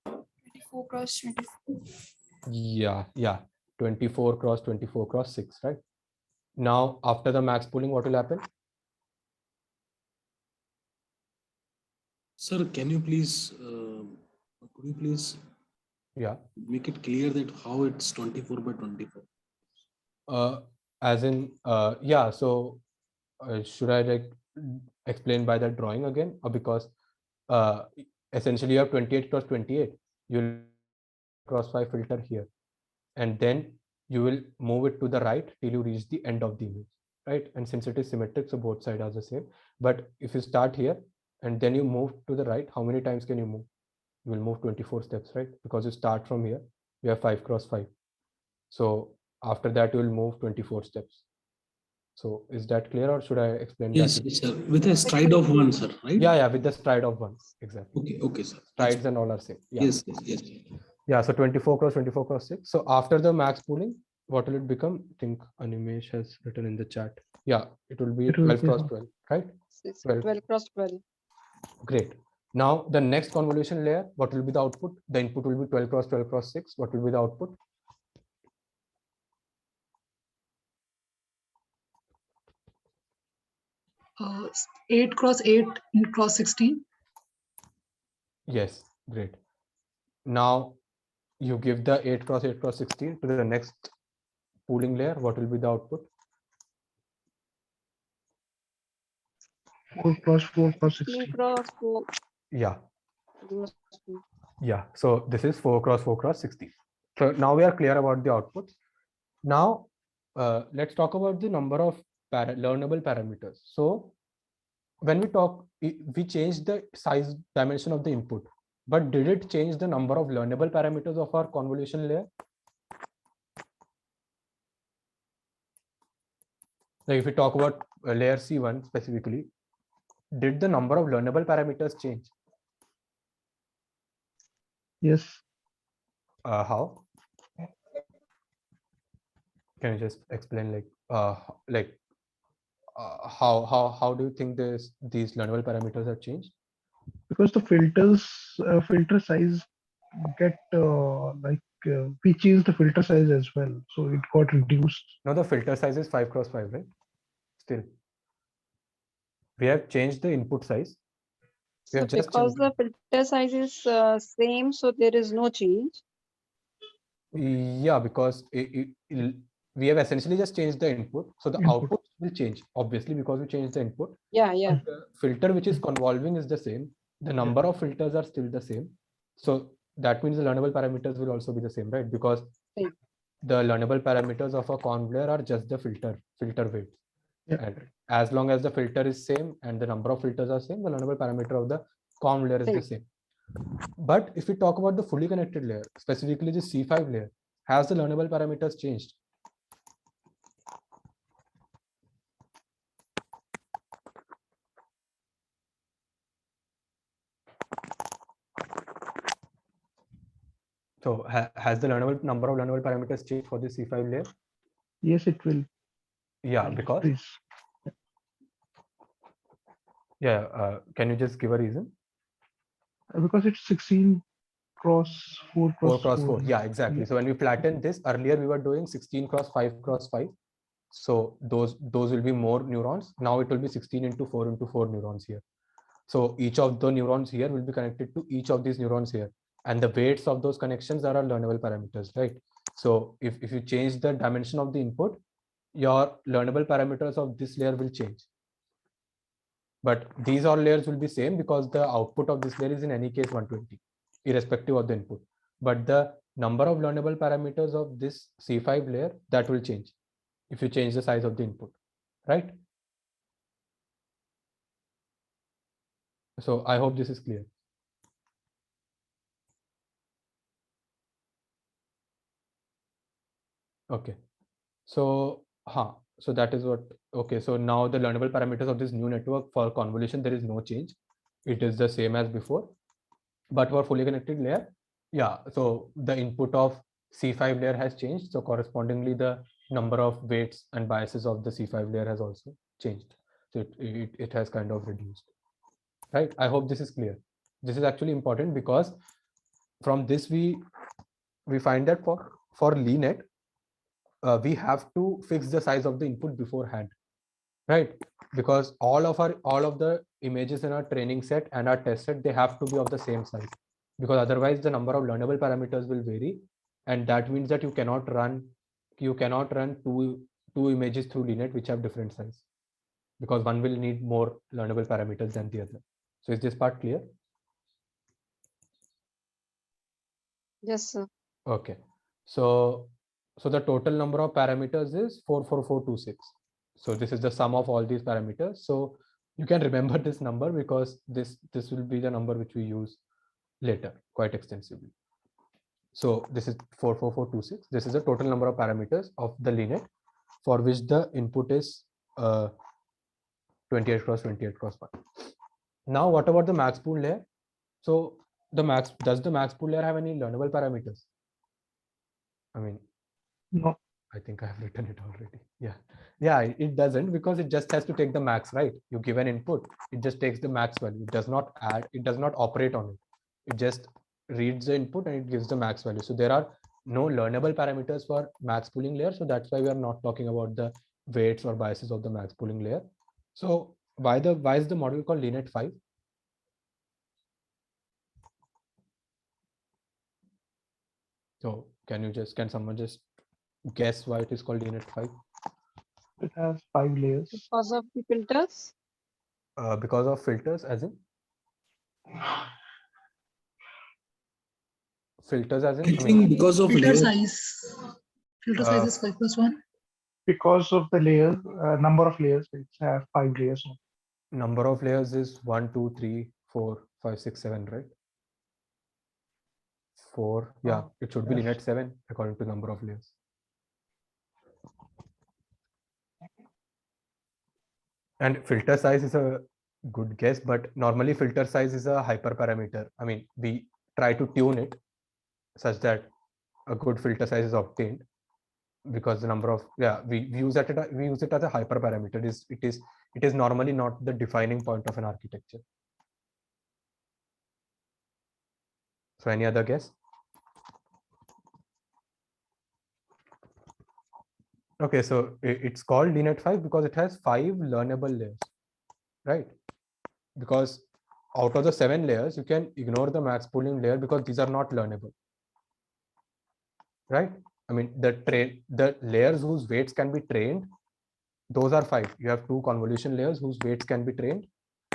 24 cross 24. Yeah, 24 cross 24 cross 6, right? Now after the max pooling, what will happen? Sir, can you please, could you please make it clear that how it's 24 by 24? As in, yeah, so should I like explain by that drawing again? Or because essentially you have 28 cross 28, you'll cross 5 filter here, and then you will move it to the right till you reach the end of the image, right? And since it is symmetric, so both sides are the same. But if you start here and then you move to the right, how many times can you move? You will move 24 steps, right? Because you start from here, you have 5 cross 5. So after that, you will move 24 steps. So is that clear, or should I explain Yes, that? yes, sir. With a stride of one, sir, right? Yeah, with the stride of one. Exactly. Okay, sir. Strides and all are same. Yeah. Yes. Yeah, so 24 cross 24 cross 6. So after the max pooling, what will it become? I think Animesh has written in the chat. Yeah, it will be 12 cross 12, right? 12 cross 12. Great. Now the next convolution layer, what will be the output? The input will be 12 cross 12 cross 6. What will be the output? 8 cross 8 in cross 16. Yes, great. Now you give the 8 cross 8 cross 16 to the next pooling layer. What will be the output? 4 cross 4 cross 16 16. cross 4. Yeah. cross 2. Yeah. So this is 4 cross 4 cross 16. So now we are clear about the outputs. Now let's talk about the number of learnable parameters. So when we talk, we changed the size dimension of the input, but did it change the number of learnable parameters of our convolution layer? Like if we talk about layer C1 specifically, did the number of learnable parameters change? Yes. How? Can you just explain how do you think these learnable parameters have changed? Because the filter size get we changed the filter size as well, so it got reduced. Now the filter size is 5 cross 5, right? Still, we have changed the input size. We So have just because changed. the filter size is same, so there is no change. Yeah, because we have essentially just changed the input, so the output will change, obviously, because we changed the input. Yeah. The filter which is convolving is the same. The number of filters are still the same. So that means the learnable parameters will also be the same, right? Because the learnable parameters of a conv layer are just the filter weight. And as long as the filter is same and the number of filters are same, the learnable parameter of the conv layer is the same. But if we talk about the fully connected layer, specifically the C5 layer, has the learnable parameters changed? So has the number of learnable parameters changed for the C5 layer? Yes, it will. Yeah, because can you just give a reason? Because it's 16 cross 4 cross 4. Yeah, exactly. Yeah. So when we flatten this, earlier we were doing 16 cross 5 cross 5. So those will be more neurons. Now it will be 16 into 4 into 4 neurons here. So each of the neurons here will be connected to each of these neurons here. And the weights of those connections are our learnable parameters, right? So if you change the dimension of the input, your learnable parameters of this layer will change. But these all layers will be same because the output of this layer is in any case 120, irrespective of the input. But the number of learnable parameters of this C5 layer, that will change if you change the size of the input, right? So I hope this is clear. Okay. So that is what. Okay, so now the learnable parameters of this new network for convolution, there is no change. It is the same as before. But for fully connected layer, yeah, so the input of C5 layer has changed. So correspondingly, the number of weights and biases of the C5 layer has also changed. So it has kind of reduced, right? I hope this is clear. This is actually important because from this we find that for LeNet, we have to fix the size of the input beforehand, right? Because all of the images in our training set and our test set, they have to be of the same size, because otherwise the number of learnable parameters will vary, and that means that you cannot run two images through LeNet which have different size, because one will need more learnable parameters than the other. So is this part clear? Yes, sir. Okay, so the total number of parameters is 44426. So this is the sum of all these parameters. So you can remember this number because this will be the number which we use later quite extensively. So this is 44426. This is the total number of parameters of the LeNet for which the input is 28 cross 28 cross 1. Now, what about the max pool layer? So does the max pool layer have any learnable parameters? I mean, No. I think I have written it already. Yeah, it doesn't, because it just has to take the max, right? You give an input, it just takes the max value. It does not add, it does not operate on it. It just reads the input and it gives the max value. So there are no learnable parameters for max pooling layer. So that's why we are not talking about the weights or biases of the max pooling layer. So why is the model called LeanIt 5? So can someone just guess why it is called LeanIt 5? It has 5 layers. Because of the filters. Because of filters, as in filters, as in I think because of Filter layer. size. Filter size is 5 plus 1. Because of the layer, number of layers, it has 5 layers. Number of layers is 1, 2, 3, 4, 5, 6, 7, right? 4. Yeah, it should be Yes. LeanIt 7 according to number of layers. And filter size is a good guess, but normally filter size is a hyperparameter. I mean, we try to tune it such that a good filter size is obtained, because the number of we use it as a hyperparameter. It is normally not the defining point of an architecture. So any other guess? Okay, so it's called LeanIt 5 because it has 5 learnable layers, right? Because out of the 7 layers, you can ignore the max pooling layer because these are not learnable, right? I mean, the layers whose weights can be trained, those are 5. You have 2 convolution layers whose weights can be trained,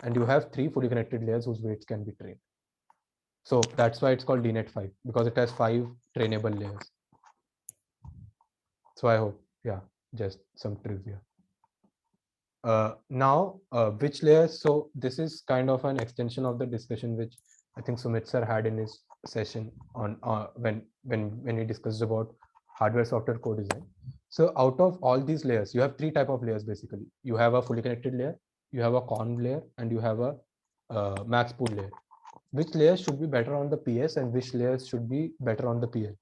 and you have 3 fully connected layers whose weights can be trained. So that's why it's called LeanIt 5, because it has 5 trainable layers. So I hope, just some trivia. Now, which layers? So this is kind of an extension of the discussion which I think Sumit sir had in his session on when he discussed about hardware software co-design. So out of all these layers, you have 3 type of layers basically. You have a fully connected layer, you have a conv layer, and you have a max pool layer. Which layers should be better on the PS and which layers should be better on the PL?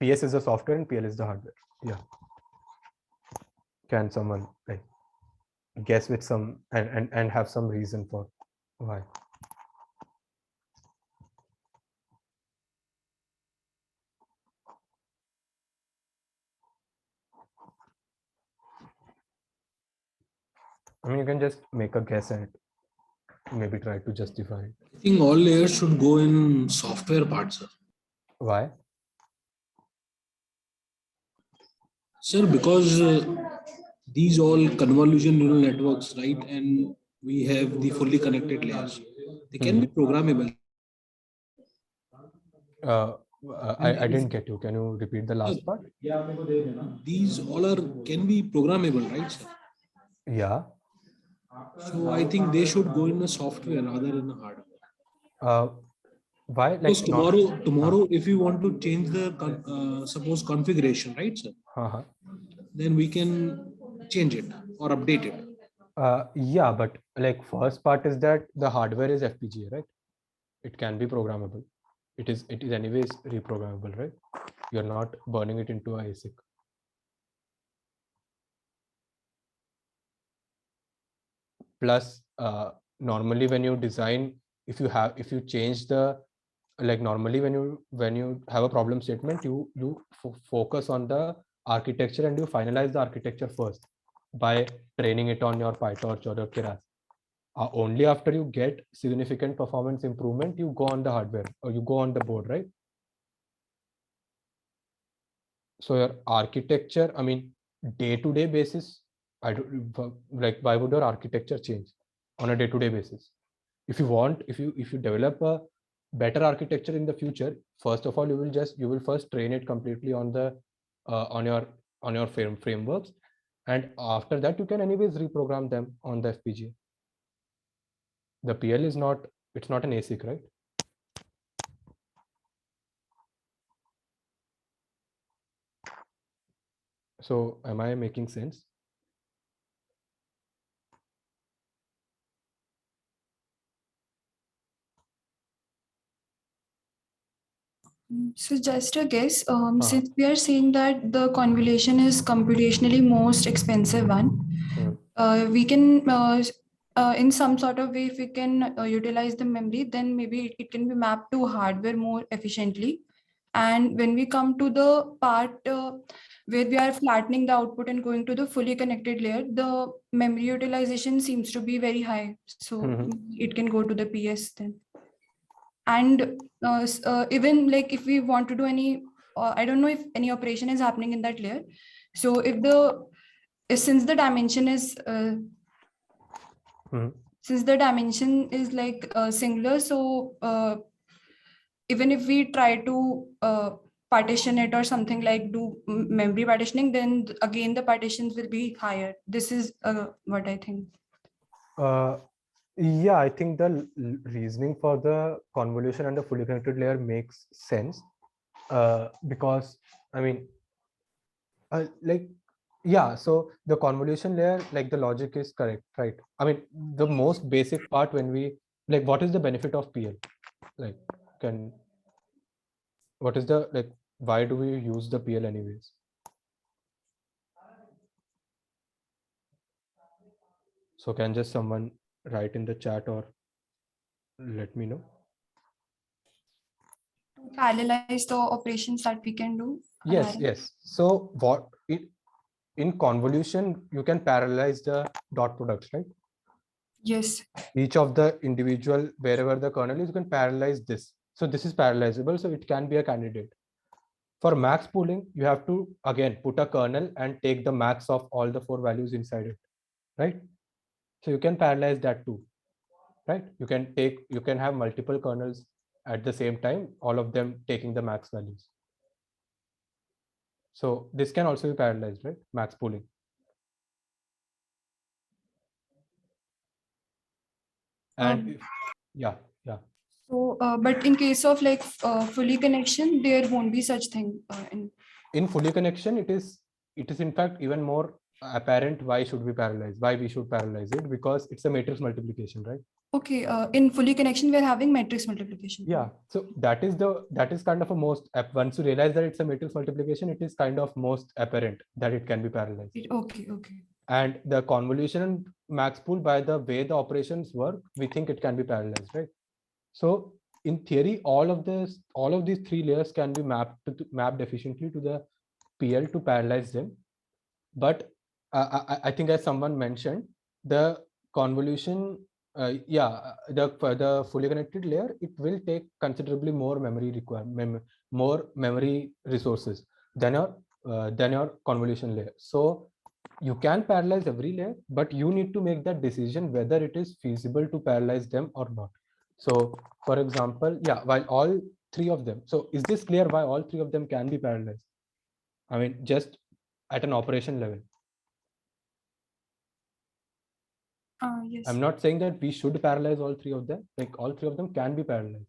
PS is the software and PL is the hardware. Yeah. Can someone like guess with some and have some reason for why? I mean, you can just make a guess and maybe try to justify it. I think all layers should go in software part, sir. Why? Sir, because these all convolution neural networks, right? And we have the fully connected layers. They can be programmable. I didn't get you. Can you repeat the last part? These all can be programmable, right, sir? Yeah. So I think they should go in the software rather than the hardware. Why? Like because tomorrow, if you want to change the suppose configuration, right, sir? Then we can change it or update it. Yeah, but like first part is that the hardware is FPGA, right? It can be programmable. It is anyways reprogrammable, right? You're not burning it into a ASIC. Plus, normally when you design, if you change the, like normally when you have a problem statement, you focus on the architecture and you finalize the architecture first by training it on your PyTorch or your Keras. Only after you get significant performance improvement, you go on the hardware or you go on the board, right? So your architecture, I mean, day-to-day basis, I don't like, why would your architecture change on a day-to-day basis? If you develop a better architecture in the future, first of all, you will first train it completely on the on your frameworks, and after that you can anyways reprogram them on the FPGA. The PL is not, it's not an ASIC, right? So am I making sense? So just a guess, Uh-huh. since we are saying that the convolution is computationally most expensive one, we can, in some sort of way, if we can utilize the memory, then maybe it can be mapped to hardware more efficiently. And when we come to the part where we are flattening the output and going to the fully connected layer, the memory utilization seems to be very high. So it can go to the PS then. And even like if we want to do any, I don't know if any operation is happening in that layer. So since the dimension is like singular, so even if we try to partition it or something like do memory partitioning, then again the partitions will be higher. This is what I think. Yeah, I think the reasoning for the convolution and the fully connected layer makes sense, because I mean, like, yeah, so the convolution layer, like the logic is correct, right? I mean, the most basic part when we like, what is the benefit of PL? Like, what is the, like, why do we use the PL anyways? So can just someone write in the chat or let me know? To parallelize the operations that we can do. Yes, yes. So what in convolution, you can parallelize the dot products, right? Yes. Each of the individual, wherever the kernel is, you can parallelize this. So this is parallelizable, so it can be a candidate. For max pooling, you have to again put a kernel and take the max of all the 4 values inside it, right? So you can parallelize that too, right? You can have multiple kernels at the same time, all of them taking the max values. So this can also be parallelized, right? Max pooling. And yeah. So, but in case of like fully connection, there won't be such thing. In fully connection, it is in fact even more apparent why should we parallelize, why we should parallelize it, because it's a matrix multiplication, right? Okay, in fully connection, we're having matrix multiplication. Yeah, so that is kind of a most, once you realize that it's a matrix multiplication, it is kind of most apparent that it can be parallelized. Okay. And the convolution and max pool, by the way the operations work, we think it can be parallelized, right? So in theory, all of these 3 layers can be mapped efficiently to the PL to parallelize them. But I think, as someone mentioned, the convolution, the fully connected layer, it will take considerably more memory more memory resources than your convolution layer. So you can parallelize every layer, but you need to make that decision whether it is feasible to parallelize them or not. So for example, yeah, while all 3 of them, so is this clear why all 3 of them can be parallelized? I mean, just at an operation level. Yes. I'm not saying that we should parallelize all 3 of them. Like, all 3 of them can be parallelized.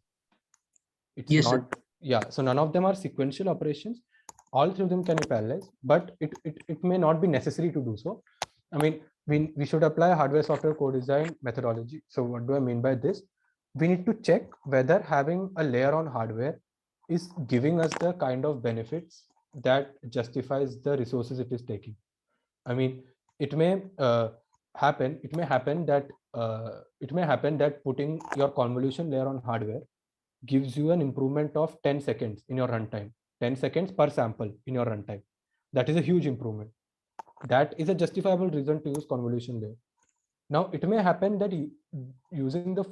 It's Yes, not, yeah. So none of them are sequential operations. All 3 of them can be parallelized, but it may not be necessary to do so. I mean, we should apply hardware software co-design methodology. So what do I mean by this? We need to check whether having a layer on hardware is giving us the kind of benefits that justifies the resources it is taking. I mean, it may happen that putting your convolution layer on hardware gives you an improvement of 10 seconds in your runtime, 10 seconds per sample in your runtime. That is a huge improvement. That is a justifiable reason to use convolution layer. Now, it may happen that using the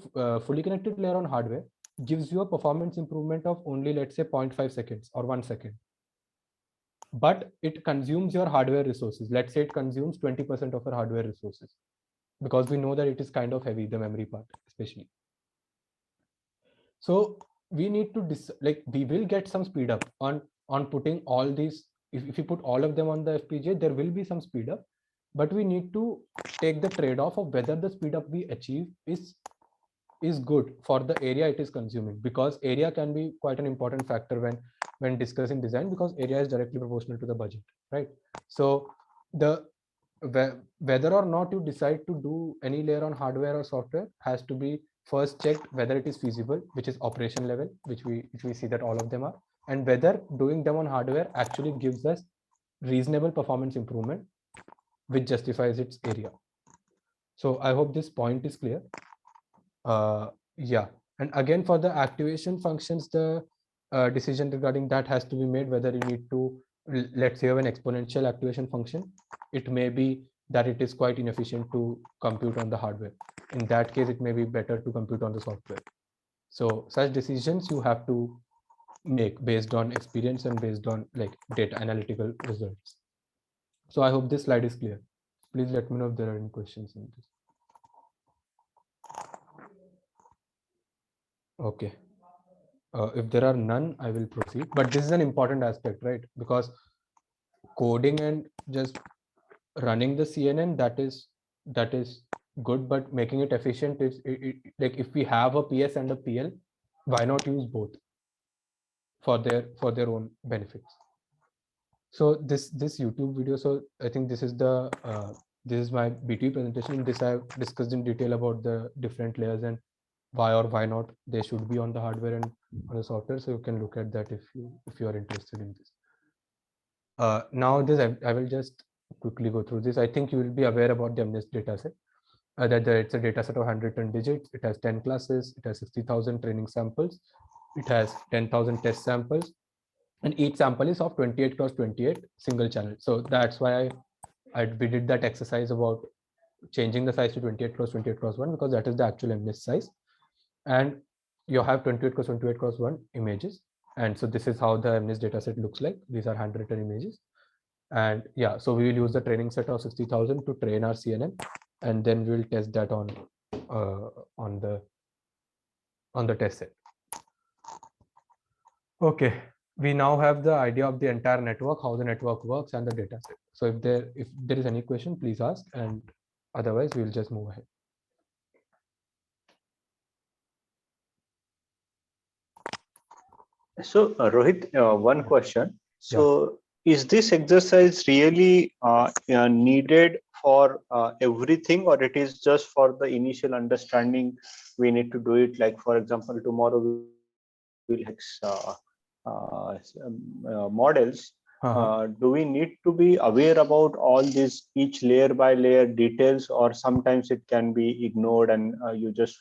fully connected layer on hardware gives you a performance improvement of only, let's say, 0.5 seconds or 1 second. But it consumes your hardware resources. Let's say it consumes 20% of our hardware resources, because we know that it is kind of heavy, the memory part especially. So we need to we will get some speed up on putting all these. If you put all of them on the FPGA, there will be some speed up, but we need to take the trade-off of whether the speed up we achieve is good for the area it is consuming, because area can be quite an important factor when when discussing design, because area is directly proportional to the budget, right? So whether or not you decide to do any layer on hardware or software has to be first checked whether it is feasible, which is operation level, which we see that all of them are, and whether doing them on hardware actually gives us reasonable performance improvement which justifies its area. So I hope this point is clear. Yeah, and again for the activation functions, the decision regarding that has to be made whether you need to, let's say, have an exponential activation function. It may be that it is quite inefficient to compute on the hardware. In that case, it may be better to compute on the software. So such decisions you have to make based on experience and based on like data analytical results. So I hope this slide is clear. Please let me know if there are any questions in this. Okay. If there are none, I will proceed. But this is an important aspect, right? Because coding and just running the CNN, that is good, but making it efficient is like if we have a PS and a PL, why not use both for their own benefits? So this YouTube video, so I think this is the this is my BT presentation. In this I've discussed in detail about the different layers and why or why not they should be on the hardware and on the software. So you can look at that if you are interested in this. Now this I will just quickly go through this. I think you will be aware about the Mns dataset. That it's a dataset of 110 digits. It has 10 classes. It has 60,000 training samples. It has 10,000 test samples, and each sample is of 28 cross 28 single channel. So that's why we did that exercise about changing the size to 28 cross 28 cross 1, because that is the actual Mns size. And you have 28 cross 28 cross 1 images. And so this is how the Mns dataset looks like. These are handwritten images. And yeah, so we will use the training set of 60,000 to train our CNN, and then we will test that on the test set. Okay, we now have the idea of the entire network, how the network works, and the data set. So if there is any question, please ask, and otherwise we will just move ahead. So, Rohit, one question. So, is this exercise really needed for everything, or it is just for the initial understanding? We need to do it. Like, for example, tomorrow we will models. Do we need to be aware about all these each layer by layer details, or sometimes it can be ignored and you just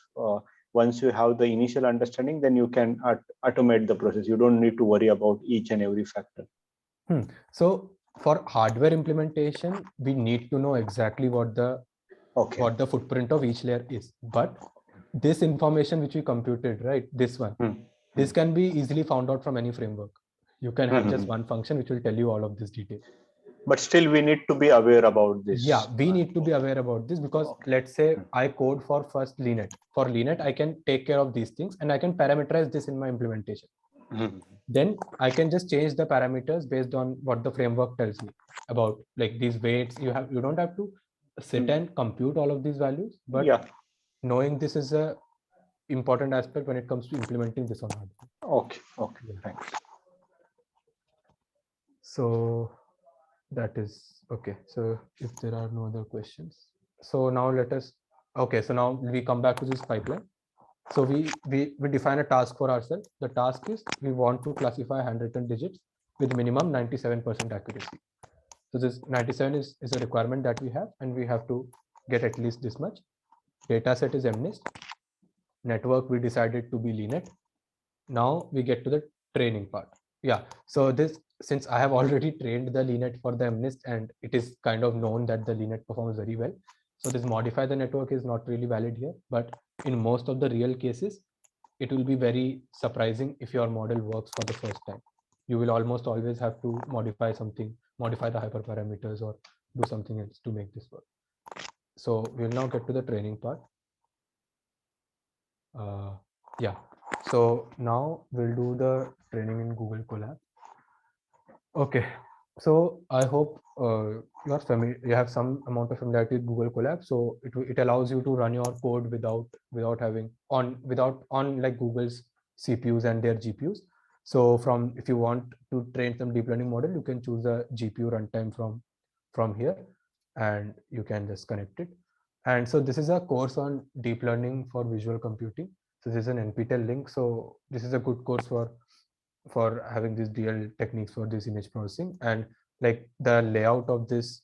once you have the initial understanding, then you can automate the process. You don't need to worry about each and every factor. So for hardware implementation, we need to know exactly what the footprint of each layer is. But this information which we computed, right, this one, this can be easily found out from any framework. You can have just one function which will tell you all of this detail. But still we need to be aware about this. Yeah, we need to be aware about this, because let's say I code for first LeanIt. For LeanIt, I can take care of these things and I can parameterize this in my implementation. Then I can just change the parameters based on what the framework tells me about, like these weights. You don't have to sit and compute all of these values, but knowing this is a important aspect when it comes to implementing this on hardware. Okay, thanks. So that is okay. So if there are no other questions, so now let us, okay, so now we come back to this pipeline. So we define a task for ourselves. The task is we want to classify handwritten digits with minimum 97% accuracy. So this 97 is a requirement that we have, and we have to get at least this much. Data set is MNIST. Network we decided to be LeanIt. Now we get to the training part. Yeah, so this, since I have already trained the LeanIt for the MNIST, and it is kind of known that the LeanIt performs very well. So this modify the network is not really valid here, but in most of the real cases, it will be very surprising if your model works for the first time. You will almost always have to modify something, modify the hyperparameters or do something else to make this work. So we'll now get to the training part. Yeah, so now we'll do the training in Google Colab. Okay, so I hope you are familiar, you have some amount of familiarity with Google Colab. So it allows you to run your code without having on like Google's CPUs and their GPUs. So if you want to train some deep learning model, you can choose a GPU runtime from here, and you can just connect it. And so this is a course on deep learning for visual computing. So this is an NPTEL link. So this is a good course for having these DL techniques for this image processing. And like the layout of this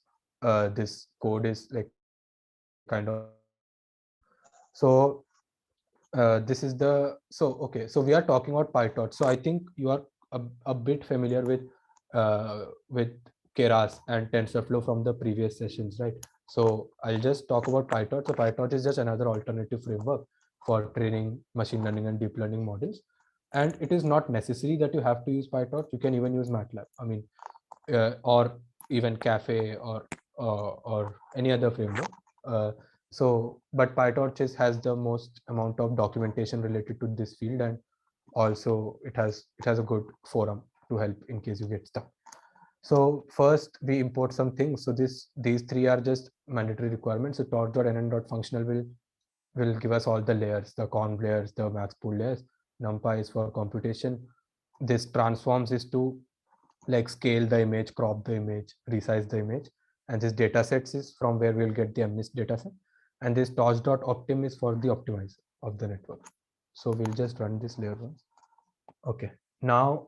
this code is like kind of so this is the okay, so we are talking about PyTorch. So I think you are a bit familiar with Keras and TensorFlow from the previous sessions, right? So I'll just talk about PyTorch. So PyTorch is just another alternative framework for training machine learning and deep learning models. And it is not necessary that you have to use PyTorch. You can even use MATLAB. I mean, or even Cafe or any other framework. But PyTorch has the most amount of documentation related to this field, and also it has a good forum to help in case you get stuck. So first we import some things. So these three are just mandatory requirements. So torch.nn.functional will give us all the layers, the conv layers, the max pool layers. NumPy is for computation. This transforms is to like scale the image, crop the image, resize the image. And this datasets is from where we'll get the Mns dataset. And this torch.optim is for the optimizer of the network. So we'll just run this layer once. Okay, now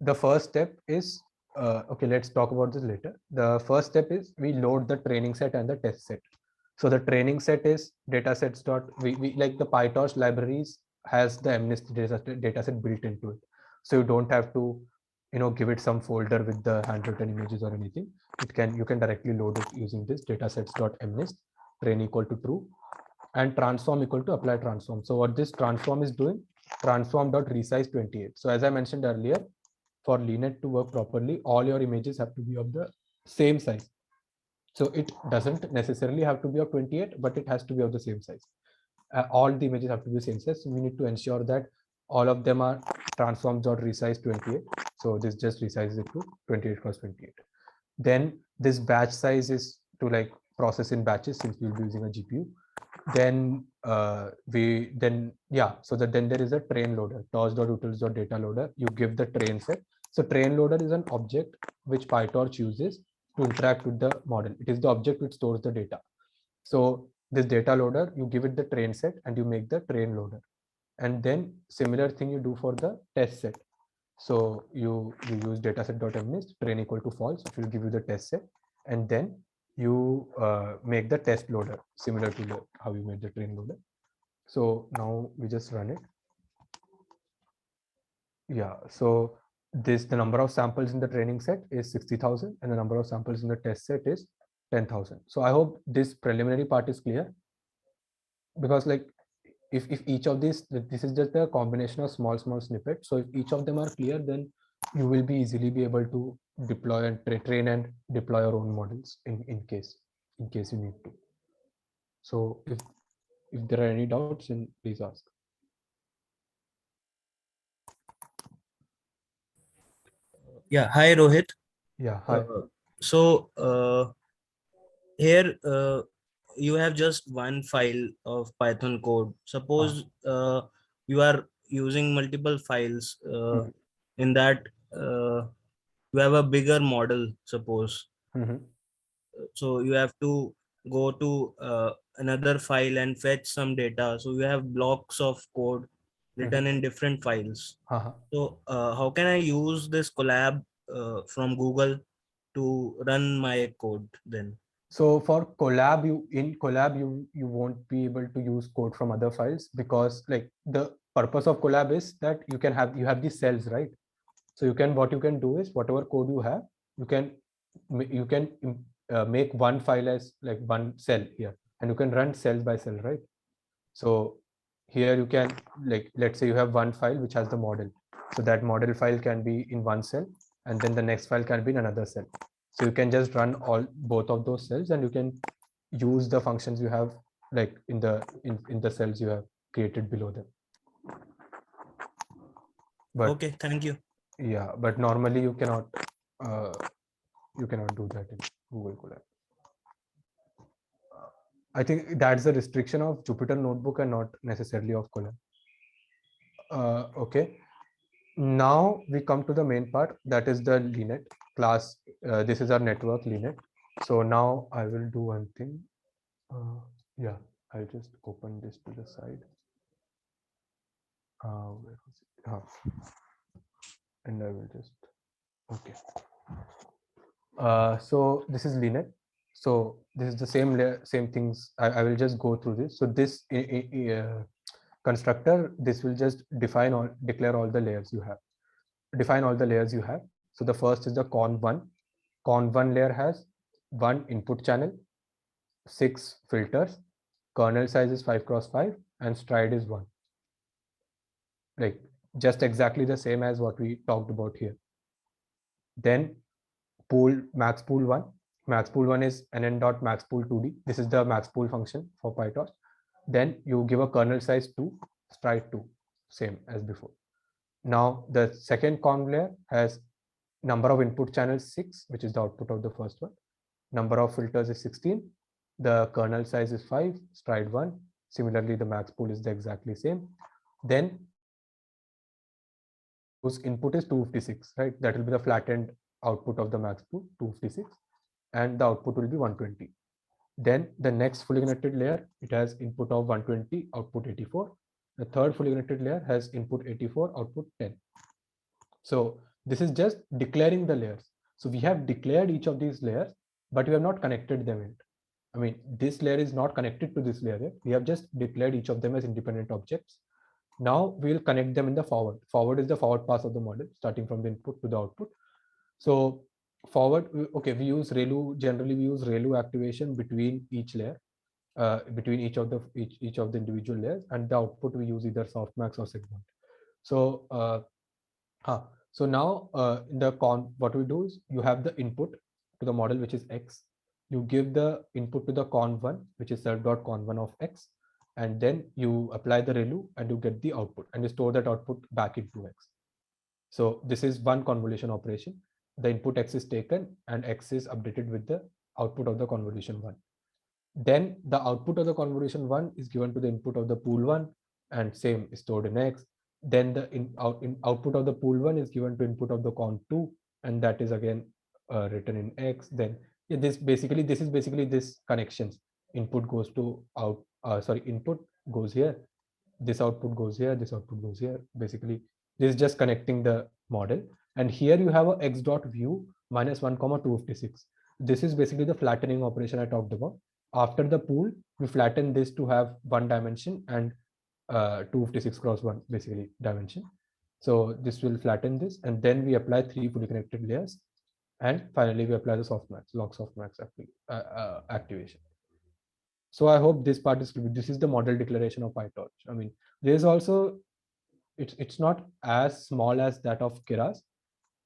the first step is, okay, let's talk about this later. The first step is we load the training set and the test set. So the training set is datasets we like the PyTorch libraries has the Mns dataset built into it. So you don't have to give it some folder with the handwritten images or anything. You can directly load it using this datasets.mnist train equal to true and transform equal to apply transform. So what this transform is doing, transform.resize 28. So as I mentioned earlier, for LeanIt to work properly, all your images have to be of the same size. So it doesn't necessarily have to be of 28, but it has to be of the same size. All the images have to be the same size. So we need to ensure that all of them are transform.resize 28. So this just resizes it to 28 cross 28. Then this batch size is to like process in batches since we'll be using a GPU. Then then there is a train loader, torch.utils.data loader. You give the train set. So train loader is an object which PyTorch uses to interact with the model. It is the object which stores the data. So this data loader, you give it the train set and you make the train loader. And then similar thing you do for the test set. So you use dataset.mnist train equal to false, which will give you the test set. And then you make the test loader similar to how you made the train loader. So now we just run it. Yeah, so the number of samples in the training set is 60,000 and the number of samples in the test set is 10,000. So I hope this preliminary part is clear, because like if each of these, this is just a combination of small snippets. So if each of them are clear, then you will be easily be able to deploy and train and deploy your own models in case you need to. So if there are any doubts, then please ask. Yeah, hi Rohit. Yeah, hi. Here you have just one file of Python code. Suppose you are using multiple files in that you have a bigger model, suppose. So you have to go to another file and fetch some data. So you have blocks of code written in different files. So how can I use this Collab from Google to run my code then? So for Collab, you won't be able to use code from other files, because like the purpose of Collab is that you have these cells, right? So what you can do is whatever code you have, you can make one file as like one cell here, and you can run cell by cell, right? So here you can, like, let's say you have one file which has the model. So that model file can be in one cell, and then the next file can be in another cell. So you can just run both of those cells, and you can use the functions you have like in the cells you have created below them. But okay, thank you. Yeah, but normally you cannot do that in Google Colab. I think that's the restriction of Jupyter Notebook and not necessarily of Colab. Okay. Now we come to the main part, that is the LeNet class. This is our network LeNet. So now I will do one thing. Yeah, I'll just open this to the side. Where was it? And I will just, okay. So this is LeNet. So this is the same layer, same things. I will just go through this. So this constructor, this will just declare all the layers you have. Define all the layers you have. So the first is the con1. Con1 layer has 1 input channel, 6 filters, kernel size is 5x5, and stride is 1. Like just exactly the same as what we talked about here. Then pool max pool 1. Max pool 1 is nn.maxpool2d. This is the max pool function for PyTorch. Then you give a kernel size 2, stride 2, same as before. Now the second conv layer has number of input channels 6, which is the output of the first one. Number of filters is 16. The kernel size is 5, stride 1. Similarly, the max pool is the exactly same. Then whose input is 256, right? That will be the flattened output of the max pool, 256, and the output will be 120. Then the next fully connected layer, it has input of 120, output 84. The third fully connected layer has input 84, output 10. So this is just declaring the layers. So we have declared each of these layers, but we have not connected them yet. I mean, this layer is not connected to this layer yet. We have just declared each of them as independent objects. Now we will connect them in the forward. Forward is the forward pass of the model, starting from the input to the output. So forward, okay, we use ReLU. Generally, we use ReLU activation between each layer, between each of the individual layers, and the output we use either softmax or segment. So so now what we do is you have the input to the model, which is x. You give the input to the con1, which is self.con1 of x, and then you apply the ReLU and you get the output, and you store that output back into x. So this is one convolution operation. The input x is taken and x is updated with the output of the convolution 1. Then the output of the convolution 1 is given to the input of the pool 1, and same is stored in x. Then the output of the pool 1 is given to input of the con2, and that is again written in x. Then this is basically this connections. Input goes to input goes here, this output goes here, this output goes here. Basically this is just connecting the model. And here you have a x dot view -1, 256. This is basically the flattening operation I talked about. After the pool, we flatten this to have 1 dimension and 256x1 basically dimension. So this will flatten this, and then we apply 3 fully connected layers, and finally we apply the softmax, log softmax activation. So I hope this part is clear. This is the model declaration of PyTorch. I mean, there's also it's not as small as that of Keras,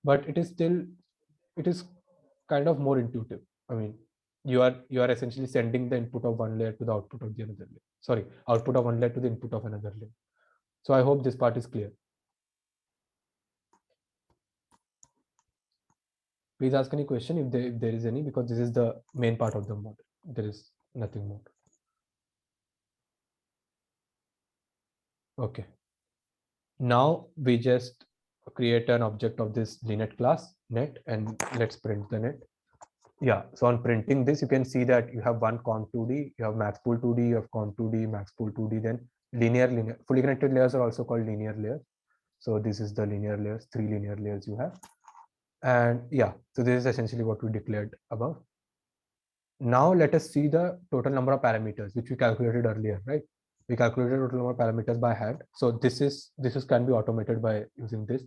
but it is kind of more intuitive. I mean, you are essentially sending the input of one layer to the output of the another layer. Sorry, output of one layer to the input of another layer. So I hope this part is clear. Please ask any question if there is any, because this is the main part of the model. There is nothing more. Okay. Now we just create an object of this LeNet class net, and let's print the net. Yeah, so on printing this, you can see that you have one con2d, you have maxpool2d, you have con2d, maxpool2d, then linear. Fully connected layers are also called linear layers. So this is the linear layers, 3 linear layers you have. And yeah, so this is essentially what we declared above. Now let us see the total number of parameters, which we calculated earlier, right? We calculated total number of parameters by hand. So this can be automated by using this.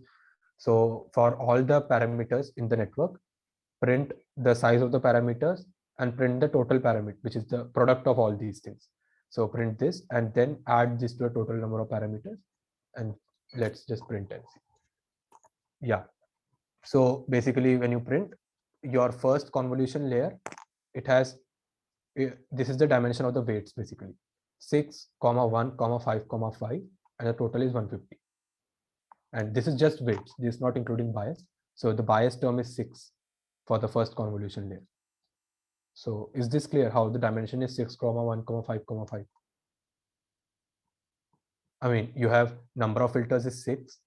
So for all the parameters in the network, print the size of the parameters and print the total parameter, which is the product of all these things. So print this and then add this to the total number of parameters, and let's just print and see. Yeah. So basically when you print your first convolution layer, it has, this is the dimension of the weights, basically 6, 1, 5, 5, and the total is 150. And this is just weights. This is not including bias. So the bias term is 6 for the first convolution layer. So is this clear how the dimension is 6, 1, 5, 5? I mean, you have number of filters is 6,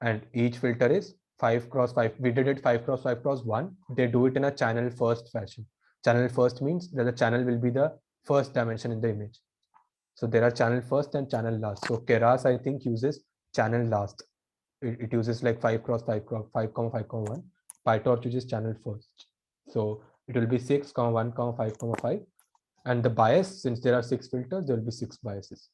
and each filter is 5 cross 5. We did it 5 cross 5 cross 1. They do it in a channel first fashion. Channel first means that the channel will be the first dimension in the image. So there are channel first and channel last. So Keras, I think, uses channel last. It uses like 5 cross 5 cross 5, 5, 1. PyTorch uses channel first. So it will be 6, 1, 5, 5. And the bias, since there are 6 filters, there will be 6 biases.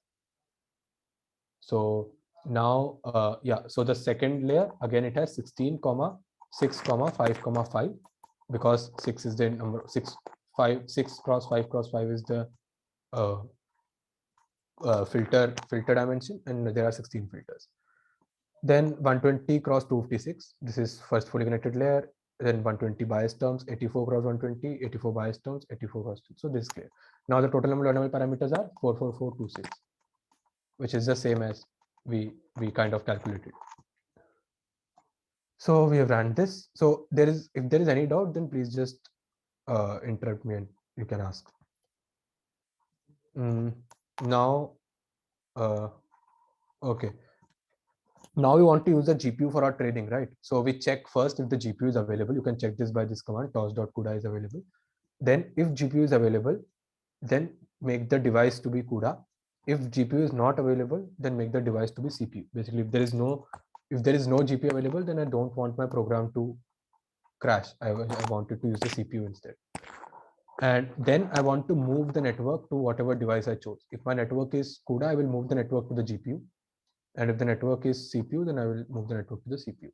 So now, yeah, so the second layer, again, it has 16, 6, 5, 5, because 6 is the number, 6 cross 5 cross 5 is the filter dimension, and there are 16 filters. Then 120 cross 256, this is first fully connected layer. Then 120 bias terms, 84 cross 120, 84 bias terms, 84 cross 2. So this is clear. Now the total number of learnable parameters are 44426, which is the same as we kind of calculated. So we have ran this. So if there is any doubt, then please just interrupt me and you can ask. Now, okay. Now we want to use the GPU for our training, right? So we check first if the GPU is available. You can check this by this command, toss.cuda is available. Then if GPU is available, then make the device to be CUDA. If GPU is not available, then make the device to be CPU. Basically, if there is no GPU available, then I don't want my program to crash. I wanted to use the CPU instead. And then I want to move the network to whatever device I chose. If my network is CUDA, I will move the network to the GPU. And if the network is CPU, then I will move the network to the CPU.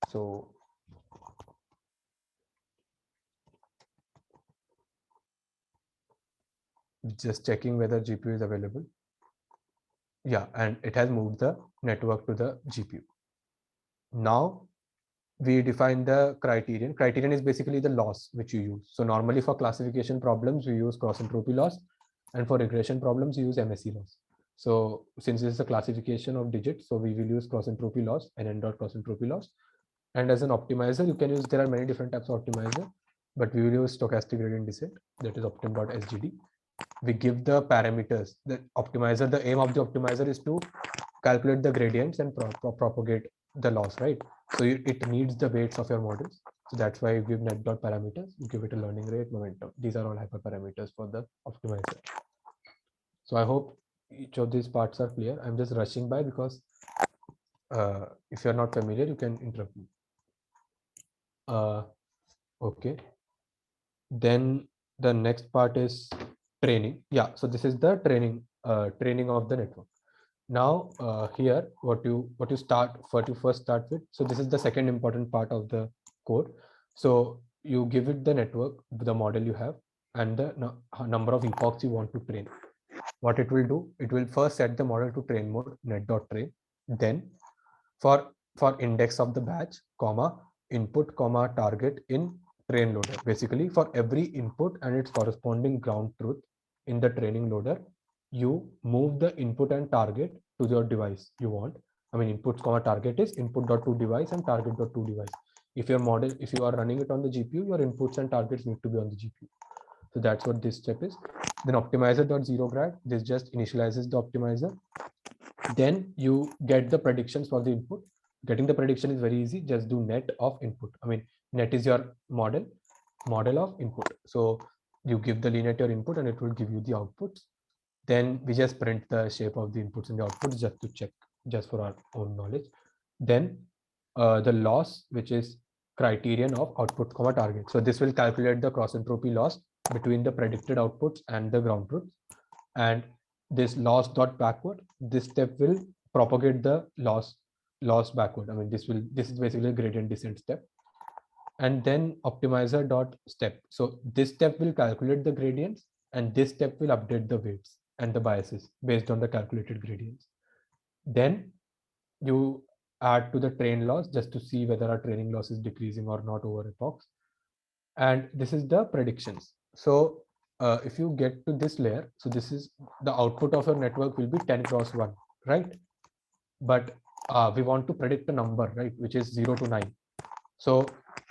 So just checking whether GPU is available. Yeah, and it has moved the network to the GPU. Now we define the criterion. Criterion is basically the loss which you use. So normally for classification problems, we use cross entropy loss, and for regression problems, you use MSE loss. So since this is a classification of digits, so we will use cross entropy loss and n dot cross entropy loss. And as an optimizer, you can use, there are many different types of optimizer, but we will use stochastic gradient descent, that is optim.sgd. We give the parameters, the optimizer, the aim of the optimizer is to calculate the gradients and propagate the loss, right? So it needs the weights of your models. So that's why you give net dot parameters, you give it a learning rate, momentum. These are all hyperparameters for the optimizer. So I hope each of these parts are clear. I'm just rushing by because if you're not familiar, you can interrupt me. Okay. Then the next part is training. Yeah, so this is the training of the network. Now here what you first start with. So this is the second important part of the code. So you give it the network, the model you have, and the number of epochs you want to train. What it will do, it will first set the model to train mode, net.train. Then for index of the batch, comma, input, comma, target in train loader. Basically for every input and its corresponding ground truth in the training loader, you move the input and target to your device you want. I mean, inputs, comma, target is input.to device and target.to device. If your model, if you are running it on the GPU, your inputs and targets need to be on the GPU. So that's what this step is. Then optimizer.zeroGrad, this just initializes the optimizer. Then you get the predictions for the input. Getting the prediction is very easy. Just do net of input. I mean, net is your model of input. So you give the linear to your input and it will give you the outputs. Then we just print the shape of the inputs and the outputs just to check, just for our own knowledge. Then the loss, which is criterion of output, comma, target. So this will calculate the cross entropy loss between the predicted outputs and the ground truth. And this loss dot backward, this step will propagate the loss backward. I mean, this is basically a gradient descent step. And then optimizer dot step. So this step will calculate the gradients, and this step will update the weights and the biases based on the calculated gradients. Then you add to the train loss just to see whether our training loss is decreasing or not over epochs. And this is the predictions. So if you get to this layer, so this is the output of your network will be 10 cross 1, right? But we want to predict a number, right, which is 0 to 9. So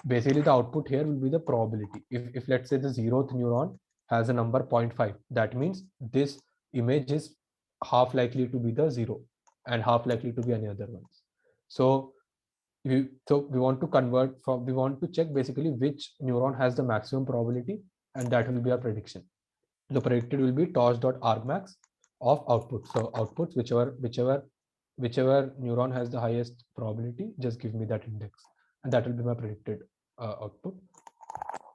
basically the output here will be the probability. If let's say the 0th neuron has a number 0.5, that means this image is half likely to be the 0 and half likely to be any other ones. So we want to convert from, we want to check basically which neuron has the maximum probability, and that will be our prediction. The predicted will be tosh.argmax of output. So outputs, whichever neuron has the highest probability, just give me that index, and that will be my predicted output.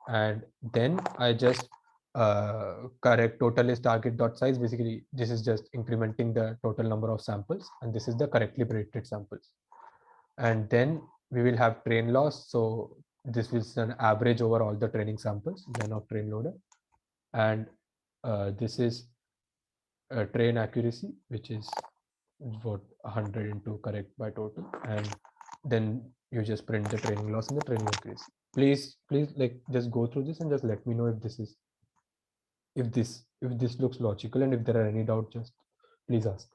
And then I just correct total is target dot size. Basically, this is just incrementing the total number of samples, and this is the correctly predicted samples. And then we will have train loss. So this is an average over all the training samples, then of train loader. And this is train accuracy, which is what 100 into correct by total. And then you just print the training loss and the training accuracy. Please like just go through this and just let me know if this is, if this looks logical, and if there are any doubts, just please ask.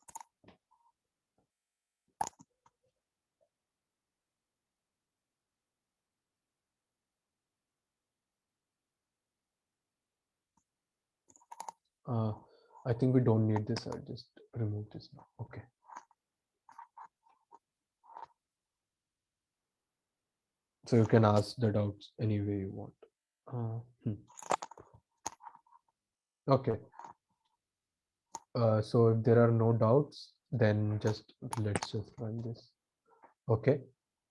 I think we don't need this. I'll just remove this now. Okay. So you can ask the doubts any way you want. Okay. So if there are no doubts, then let's just run this. Okay.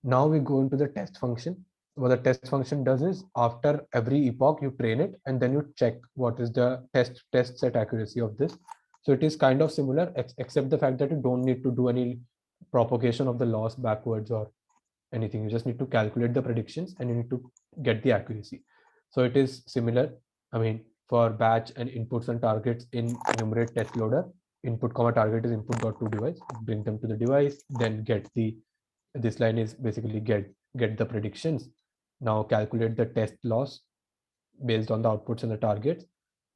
Now we go into the test function. What the test function does is, after every epoch, you train it, and then you check what is the test set accuracy of this. So it is kind of similar, except the fact that you don't need to do any propagation of the loss backwards or anything. You just need to calculate the predictions, and you need to get the accuracy. So it is similar. I mean, for batch and inputs and targets in enumerate test loader, input comma target is input dot to device, bring them to the device, then get the, this line is basically get the predictions. Now calculate the test loss based on the outputs and the targets.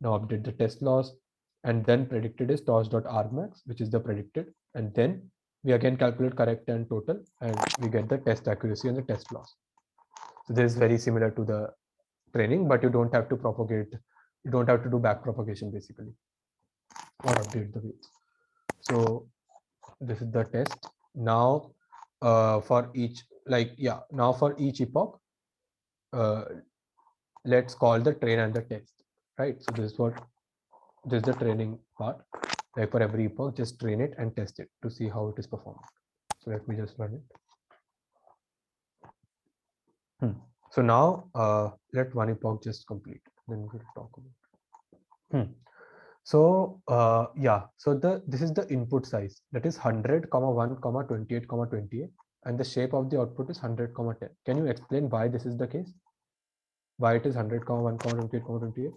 Now update the test loss, and then predicted is tosh.argmax, which is the predicted, and then we again calculate correct and total, and we get the test accuracy and the test loss. So this is very similar to the training, but you don't have to propagate, you don't have to do back propagation basically, or update the weights. So this is the test. Now for each, now for each epoch, let's call the train and the test, right? So this is the training part. Like for every epoch, just train it and test it to see how it is performing. So let me just run it. So now let one epoch just complete, then we'll talk about it. So so this is the input size, that is 100, 1, 28, 28, and the shape of the output is 100, 10. Can you explain why this is the case? Why it is 100, 1, 28, 28?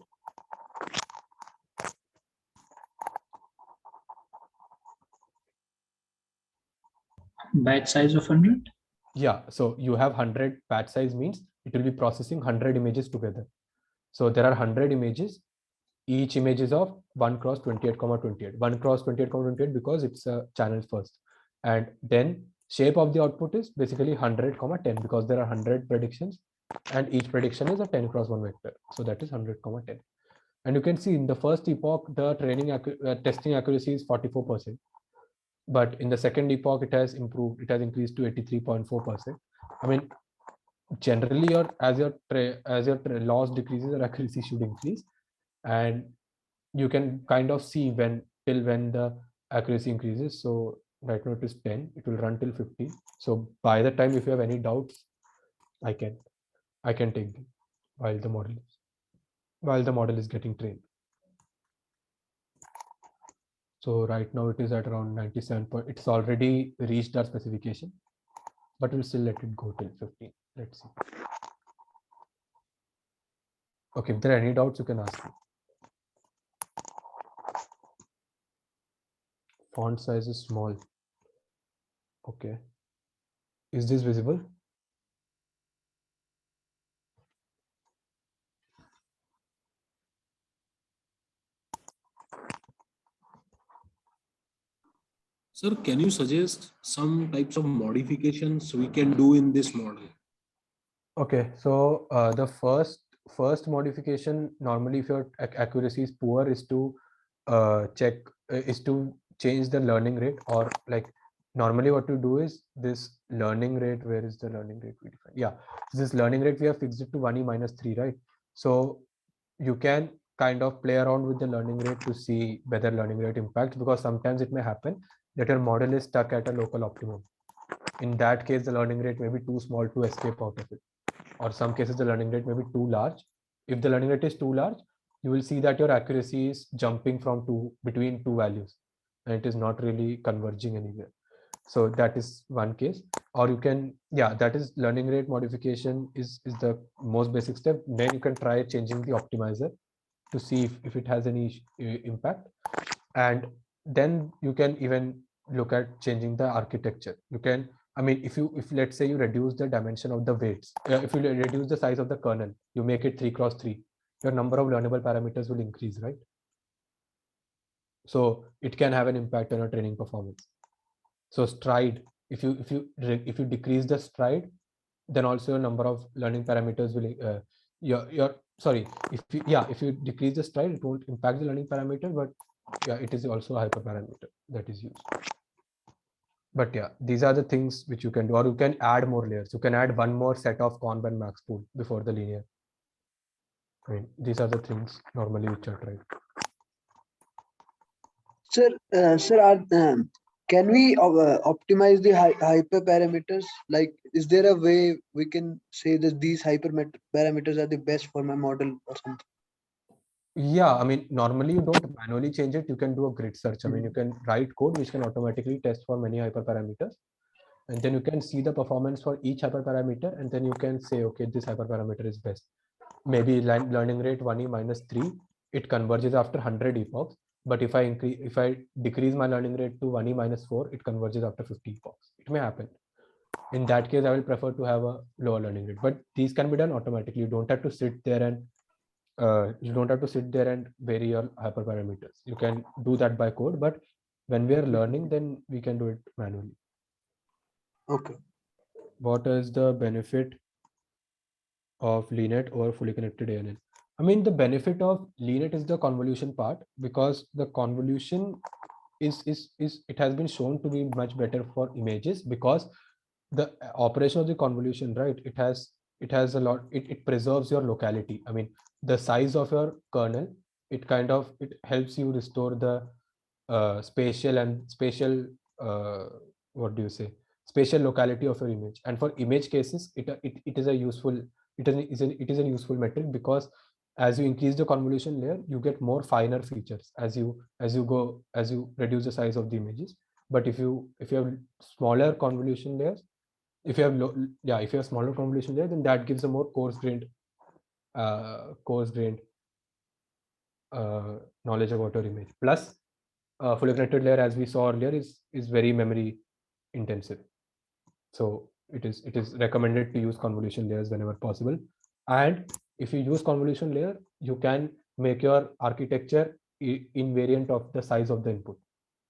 Batch size of 100? Yeah, so you have 100 batch size, means it will be processing 100 images together. So there are 100 images. Each image is of 1 cross 28, 28. 1 cross 28, 28 because it's a channel first. And then shape of the output is basically 100, 10 because there are 100 predictions, and each prediction is a 10 cross 1 vector. So that is 100, 10. And you can see in the first epoch, the testing accuracy is 44%. But in the second epoch, it has improved. It has increased to 83.4%. I mean, generally, as your loss decreases, your accuracy should increase, and you can kind of see when the accuracy increases. So right now it is 10. It will run till 15. So by the time, if you have any doubts, I can take them while the model is getting trained. So right now it is at around 97. It's already reached our specification, but we'll still let it go till 15. Let's see. Okay, if there are any doubts, you can ask me. Font size is small. Okay. Is this visible? Sir, can you suggest some types of modifications we can do in this model? Okay, so the first modification, normally if your accuracy is poor, is to change the learning rate, or like normally what you do is this learning rate. Where is the learning rate we define? Yeah, this learning rate we have fixed it to 1e minus 3, right? So you can kind of play around with the learning rate to see whether learning rate impacts, because sometimes it may happen that your model is stuck at a local optimum. In that case, the learning rate may be too small to escape out of it, or some cases the learning rate may be too large. If the learning rate is too large, you will see that your accuracy is jumping from between two values, and it is not really converging anywhere. So that is one case. Or you can, yeah, that is learning rate modification is the most basic step. Then you can try changing the optimizer to see if it has any impact. And then you can even look at changing the architecture. You can, I mean, if let's say you reduce the dimension of the weights, if you reduce the size of the kernel, you make it 3 cross 3, your number of learnable parameters will increase, right? So it can have an impact on your training performance. So stride, if you decrease the stride, then also your number of learning parameters will your sorry, if you decrease the stride, it won't impact the learning parameter, but yeah, it is also a hyperparameter that is used. But yeah, these are the things which you can do. Or you can add more layers. You can add one more set of conv and max pool before the linear. I mean, these are the things normally which are tried. Sir, can we optimize the hyperparameters? Like, is there a way we can say that these hyperparameters are the best for my model or something? Yeah, I mean, normally you don't manually change it. You can do a grid search. I mean, you can write code which can automatically test for many hyperparameters, and then you can see the performance for each hyperparameter, and then you can say, okay, this hyperparameter is best. Maybe learning rate 1e minus 3, it converges after 100 epochs. But if I decrease my learning rate to 1e minus 4, it converges after 50 epochs. It may happen. In that case, I will prefer to have a lower learning rate. But these can be done automatically. You don't have to sit there and vary your hyperparameters. You can do that by code, but when we are learning, then we can do it manually. Okay. What is the benefit of LeanIt over fully connected ANN? I mean, the benefit of LeanIt is the convolution part, because the convolution is it has been shown to be much better for images, because the operation of the convolution, right? It has a lot. It preserves your locality. I mean, the size of your kernel. It helps you restore the spatial what do you say? Spatial locality of your image. And for image cases, it is a useful metric, because as you increase the convolution layer, you get more finer features as you reduce the size of the images. But if you have smaller convolution layers, if you have smaller convolution layer, then that gives a more coarse-grained knowledge about your image. Plus, fully connected layer, as we saw earlier, is very memory intensive. So it is recommended to use convolution layers whenever possible. And if you use convolution layer, you can make your architecture invariant of the size of the input.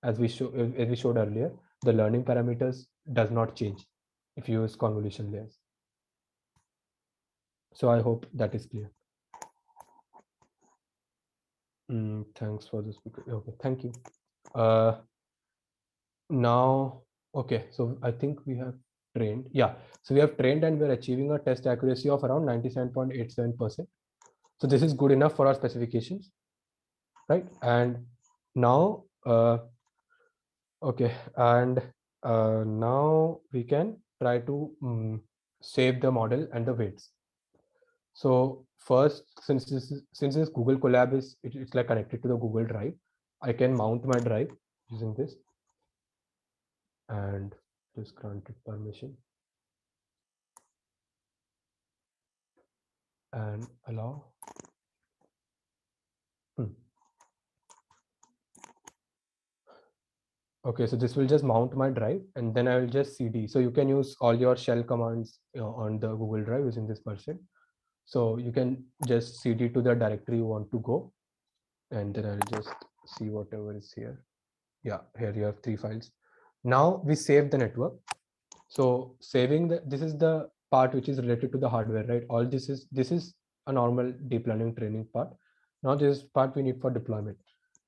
As we showed earlier, the learning parameters does not change if you use convolution layers. So I hope that is clear. Thanks for this. Okay, thank you. Now, okay, so I think we have trained. Yeah, so we have trained and we're achieving a test accuracy of around 97.87%. So this is good enough for our specifications, right? And now, okay, and now we can try to save the model and the weights. So first, since this Google Colab it's like connected to the Google Drive, I can mount my drive using this and just granted permission and allow. Okay, so this will just mount my drive, and then I will just cd. So you can use all your shell commands on the Google Drive using this person. So you can just cd to the directory you want to go, and then I'll just see whatever is here. Yeah, here you have 3 files. Now we save the network. So saving this is the part which is related to the hardware, right? All this is a normal deep learning training part. Now this part we need for deployment.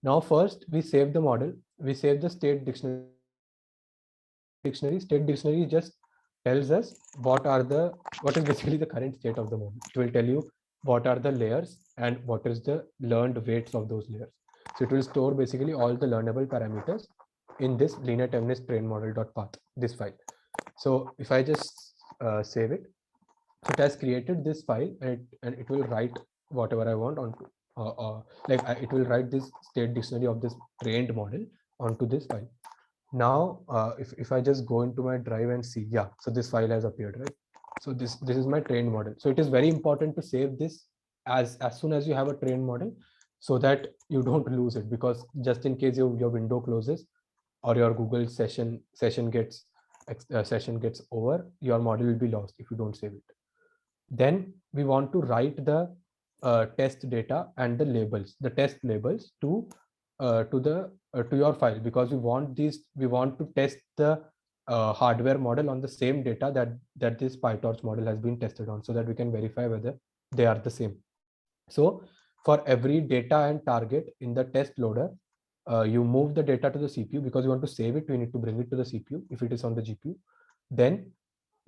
Now first we save the model, we save the state dictionary dictionary. State dictionary just tells us what is basically the current state of the model. It will tell you what are the layers and what is the learned weights of those layers. So it will store basically all the learnable parameters in this linear terminus train model.path, this file. So if I just save it, so it has created this file, and it will write whatever I want onto, it will write this state dictionary of this trained model onto this file. Now, if I just go into my drive and see, yeah, so this file has appeared, right? So this is my trained model. So it is very important to save this as soon as you have a trained model, so that you don't lose it, because just in case your window closes or your Google session gets over, your model will be lost if you don't save it. Then we want to write the test data and the labels, the test labels to your file, because we want to test the hardware model on the same data that this PyTorch model has been tested on, so that we can verify whether they are the same. So for every data and target in the test loader, you move the data to the CPU, because you want to save it. We need to bring it to the CPU if it is on the GPU. Then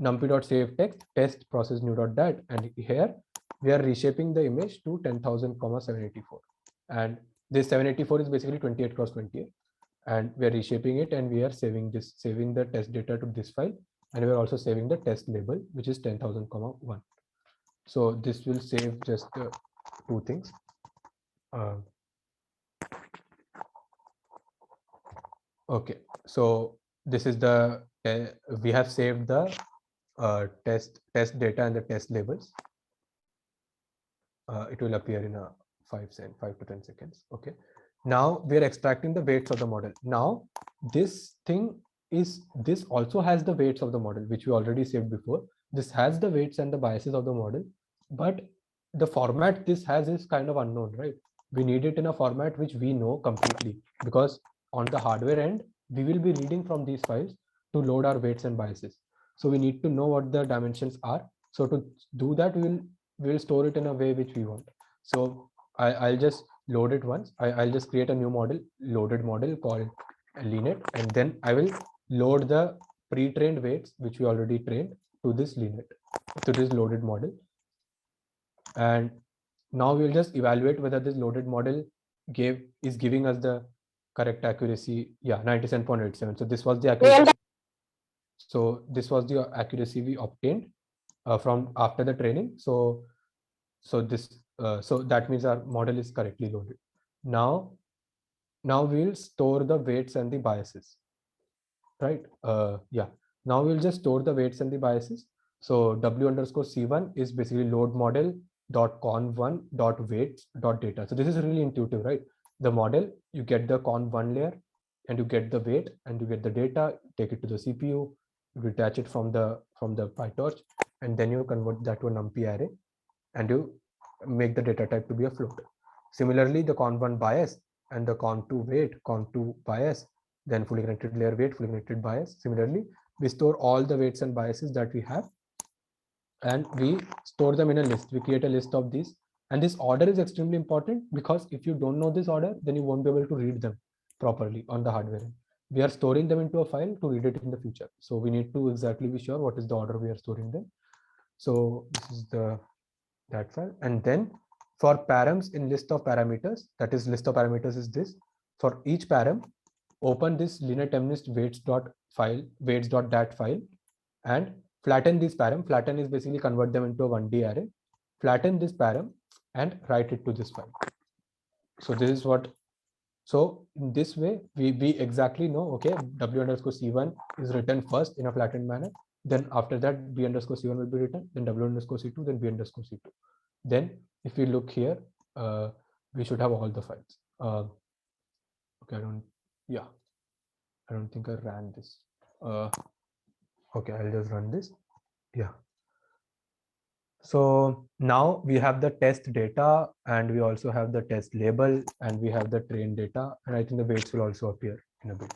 numpy.save text test process new.dat, and here we are reshaping the image to 10,000, 784, and this 784 is basically 28 cross 28, and we are reshaping it, and we are saving the test data to this file, and we are also saving the test label, which is 10,000, 1. So this will save just two things. Okay, so this is the we have saved the test data and the test labels. It will appear in a 5 to 10 seconds. Okay, now we are extracting the weights of the model. Now this also has the weights of the model, which we already saved before. This has the weights and the biases of the model, but the format this has is kind of unknown, right? We need it in a format which we know completely, because on the hardware end, we will be reading from these files to load our weights and biases. So we need to know what the dimensions are. So to do that, we will store it in a way which we want. So I'll just load it once. I'll just create a new model, loaded model called linet, and then I will load the pre-trained weights which we already trained to this linet, to this loaded model. And now we'll just evaluate whether this loaded model is giving us the correct accuracy. Yeah, 97.87. So this was the accuracy. So this was the accuracy we obtained from after the training. So that means our model is correctly loaded. Now we'll store the weights and the biases, right? Yeah, now we'll just store the weights and the biases. So w_c1 is basically load model .conv1.weights.data. So this is really intuitive, right? The model, you get the conv1 layer, and you get the weight, and you get the data, take it to the CPU, you detach it from the PyTorch, and then you convert that to a numpy array, and you make the data type to be a float. Similarly, the conv1 bias and the conv2 weight, conv2 bias, then fully connected layer weight, fully connected bias. Similarly, we store all the weights and biases that we have, and we store them in a list. We create a list of these, and this order is extremely important, because if you don't know this order, then you won't be able to read them properly on the hardware. We are storing them into a file to read it in the future. So we need to exactly be sure what is the order we are storing them. So this is that file. And then for params in list of parameters, that is list of parameters is this. For each param, open this linear terminus weights.dat file and flatten this param. Flatten is basically convert them into a 1D array. Flatten this param and write it to this file. So this is what. So in this way, we exactly know, okay, w_c1 is written first in a flattened manner. Then after that, b_c1 will be written, then w_c2, then b_c2. Then if we look here, we should have all the files. Okay, I don't think I ran this. Okay, I'll just run this. Yeah. So now we have the test data, and we also have the test label, and we have the trained data, and I think the weights will also appear in a bit.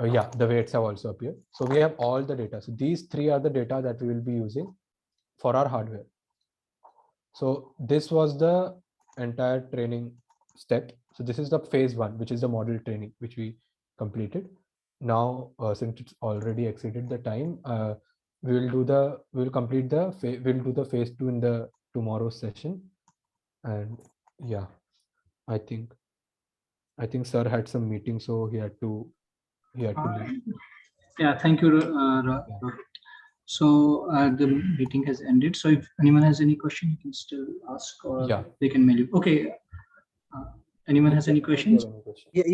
Yeah, the weights have also appeared. So we have all the data. So these three are the data that we will be using for our hardware. So this was the entire training step. So this is the phase 1, which is the model training, which we completed. now, since it's already exceeded the time, we'll do the phase 2 in the tomorrow's session. And yeah, I think sir had some meeting, so he had to leave. Yeah, thank you, Rohith. So the meeting has ended. So if anyone has any question, you can still ask, or they can mail you. Okay. Anyone has any questions? Yeah.